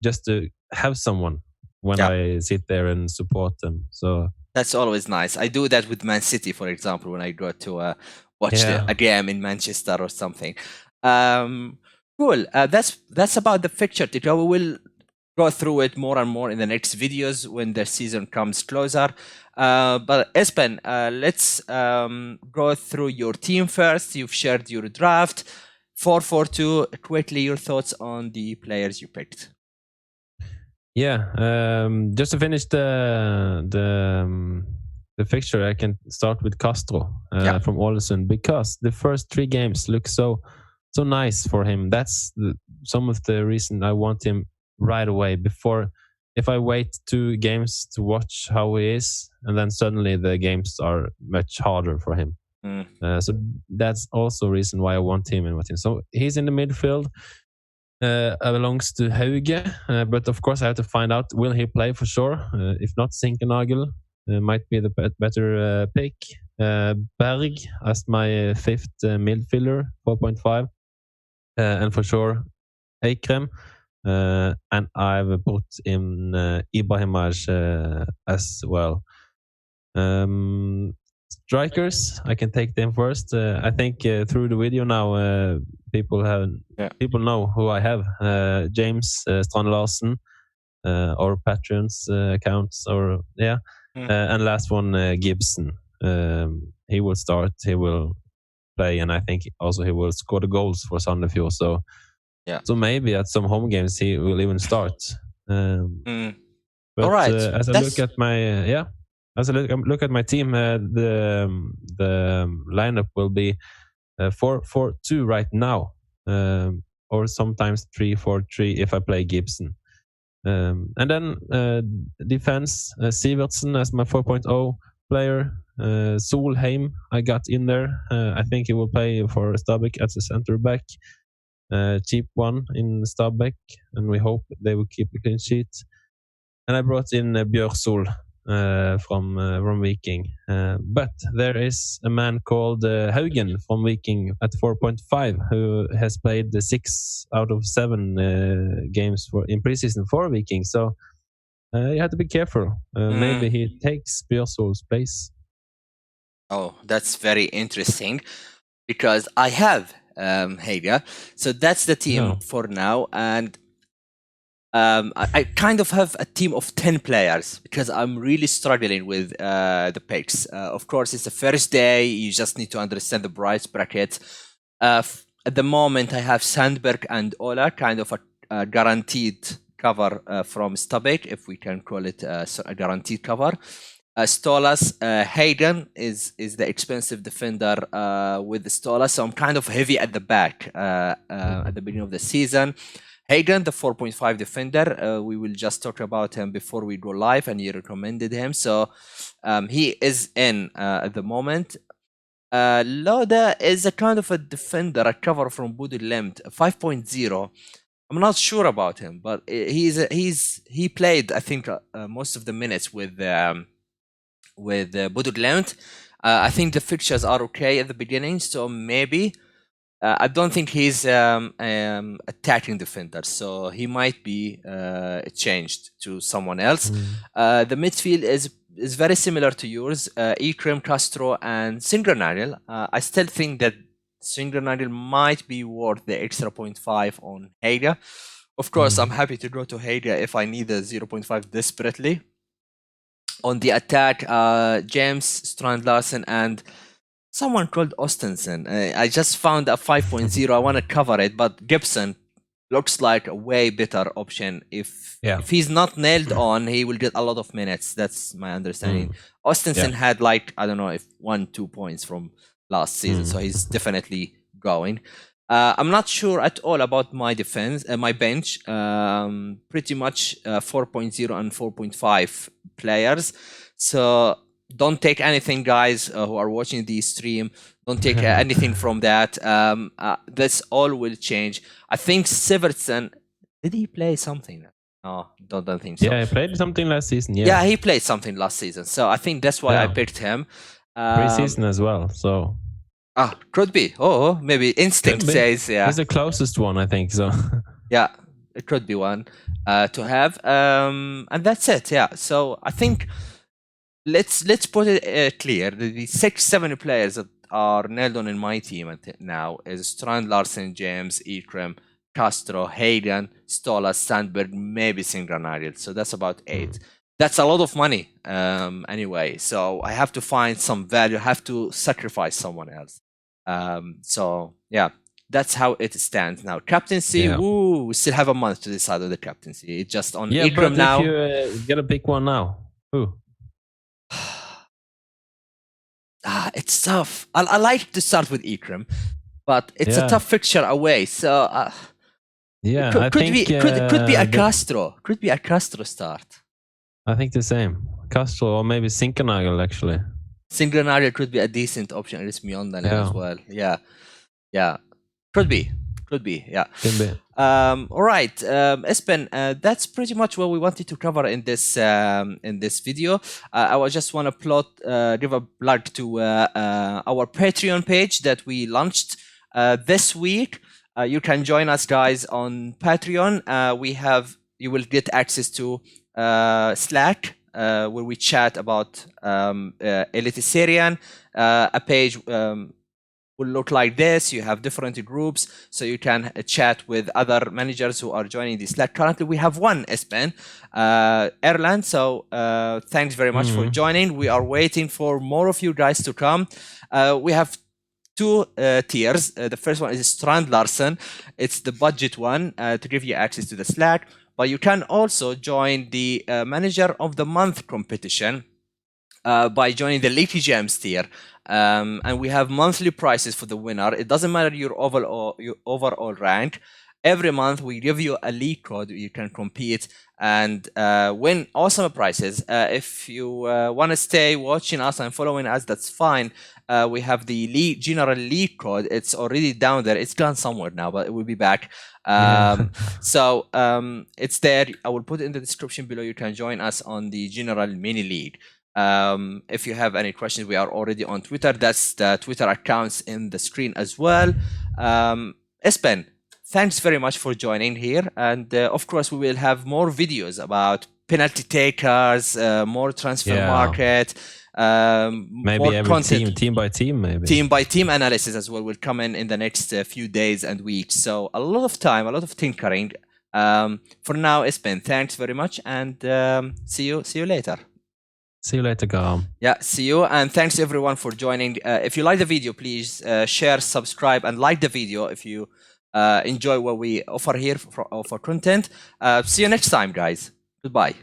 Speaker 2: Just to have someone when I sit there and support them. So
Speaker 1: that's always nice. I do that with Man City, for example, when I go to watch a game in Manchester or something. Cool. That's about the fixture. We will go through it more and more in the next videos when the season comes closer. But Espen, let's go through your team first. You've shared your draft. 4-4-2. Quickly, your thoughts on the players you picked.
Speaker 2: Just to finish the fixture, I can start with Castro from Ålesund because the first 3 games look so nice for him. That's some of the reason I want him right away. Before, if I wait 2 games to watch how he is, and then suddenly the games are much harder for him. So that's also a reason why I want him. So he's in the midfield. belongs to Hauge, but of course I have to find out, will he play for sure? If not, Sinkernagel might be the better pick. Berg as my fifth midfielder, 4.5. And for sure, Eikrem. And I've put in Ibrahimaj as well. Strikers, I can take them first. I think through the video now, people know who I have. James Strand Larsen, or Patreon's accounts, or and last one, Gibson. He will start. He will play, and I think also he will score the goals for Sandefjord. So maybe at some home games he will even start. But
Speaker 1: all right.
Speaker 2: As I look at my look at my team, the lineup will be 4-4-2 right now, or sometimes 3-4-3 if I play Gibson. And then defense, Sivertsen as my 4.0 player. Solheim I got in there. I think he will play for Stabæk as a center back. Cheap one in Stabæk, and we hope they will keep the clean sheet. And I brought in Bjørsol from Viking. But there is a man called Haugen from Viking at 4.5 who has played 6 out of 7 games in preseason for Viking. So you have to be careful. Maybe he takes Bjørsol's place.
Speaker 1: Oh, that's very interesting, because I have Hauge. So that's the team for now. And I kind of have a team of 10 players because I'm really struggling with the picks. Of course, it's the first day. You just need to understand the price bracket. At the moment, I have Sandberg and Ola, kind of a guaranteed cover from Stabæk, if we can call it a guaranteed cover. Stolas, Hayden is the expensive defender with Stolas, so I'm kind of heavy at the back at the beginning of the season. Hayden, the 4.5 defender, we will just talk about him before we go live, and you recommended him, so he is in at the moment. Loda is a kind of a defender, a cover from Bodø/Glimt, 5.0. I'm not sure about him, but he played, I think, most of the minutes with Bodø/Glimt. I think the fixtures are okay at the beginning, so maybe. I don't think he's attacking defender, so he might be changed to someone else. The midfield is very similar to yours, Eikrem, Castro, and Sinkernagel. I still think that Sinkernagel might be worth the extra 0.5 on Hauge. Of course, I'm happy to go to Hauge if I need a 0.5 desperately. On the attack, James, Strand Larsen, and someone called Ostensen. I just found a 5.0. I want to cover it, but Gibson looks like a way better option. If he's not nailed on, he will get a lot of minutes. That's my understanding. Ostensen had, like, I don't know, if 1-2 points from last season, so he's definitely going. I'm not sure at all about my defense, my bench. Pretty much 4.0 and 4.5 players. So don't take anything, guys, who are watching the stream. Don't take anything from that. This all will change. I think Sivertsen, did he play something? No, don't think so.
Speaker 2: Yeah, he played something last season.
Speaker 1: Yeah, he played something last season. So I think that's why I picked him.
Speaker 2: Pre-season as well, so.
Speaker 1: Could be. Oh, maybe instinct says,
Speaker 2: He's the closest one, I think, so.
Speaker 1: Yeah, it could be one to have. And that's it, yeah. So I think let's put it clear. The 6-7 players that are nailed on in my team now is Strand Larsen, James, Eikrem, Castro, Hayden, Stolas, Sandberg, maybe Sinkernagel. So that's about 8. That's a lot of money anyway. So I have to find some value. I have to sacrifice someone else. So yeah, that's how it stands now. Captaincy, we still have a month to decide on the captaincy. It's just on Eikrem now.
Speaker 2: If you gotta pick one now, who?
Speaker 1: It's tough. I like to start with Eikrem, but it's a tough fixture away. So could be a Castro. Could be a Castro start.
Speaker 2: I think the same. Castro or maybe Sinkernagel, actually.
Speaker 1: Sinkernagel could be a decent option. It's Mjøndalen as well. Yeah. Could be. Could be, yeah.
Speaker 2: Can be.
Speaker 1: All right, Espen, that's pretty much what we wanted to cover in this video. I just want to give a plug to our Patreon page that we launched this week. You can join us, guys, on Patreon. You will get access to Slack, where we chat about Eliteserien. A page will look like this. You have different groups, so you can chat with other managers who are joining the Slack. Currently, we have one, Espen, Erland. So thanks very much for joining. We are waiting for more of you guys to come. We have two tiers. The first one is Strand Larsen. It's the budget one to give you access to the Slack. But you can also join the Manager of the Month competition by joining the Leaky Gems tier. And we have monthly prizes for the winner. It doesn't matter your overall rank. Every month we give you a league code. You can compete and win awesome prizes. If you want to stay watching us and following us, that's fine. We have the general league code. It's already down there. It's gone somewhere now, but it will be back. So it's there. I will put it in the description below. You can join us on the general mini league. If you have any questions, we are already on Twitter. That's the Twitter accounts in the screen as well. Espen, thanks very much for joining here. And of course, we will have more videos about penalty takers, more transfer market,
Speaker 2: maybe
Speaker 1: more
Speaker 2: every
Speaker 1: content.
Speaker 2: team by team, maybe.
Speaker 1: Team by team analysis as well will come in the next few days and weeks. So a lot of time, a lot of tinkering. For now, Espen, thanks very much. And see you later.
Speaker 2: See you later, Garam.
Speaker 1: Yeah, see you. And thanks everyone for joining. If you like the video, please share, subscribe, and like the video if you enjoy what we offer here for content. See you next time, guys. Goodbye.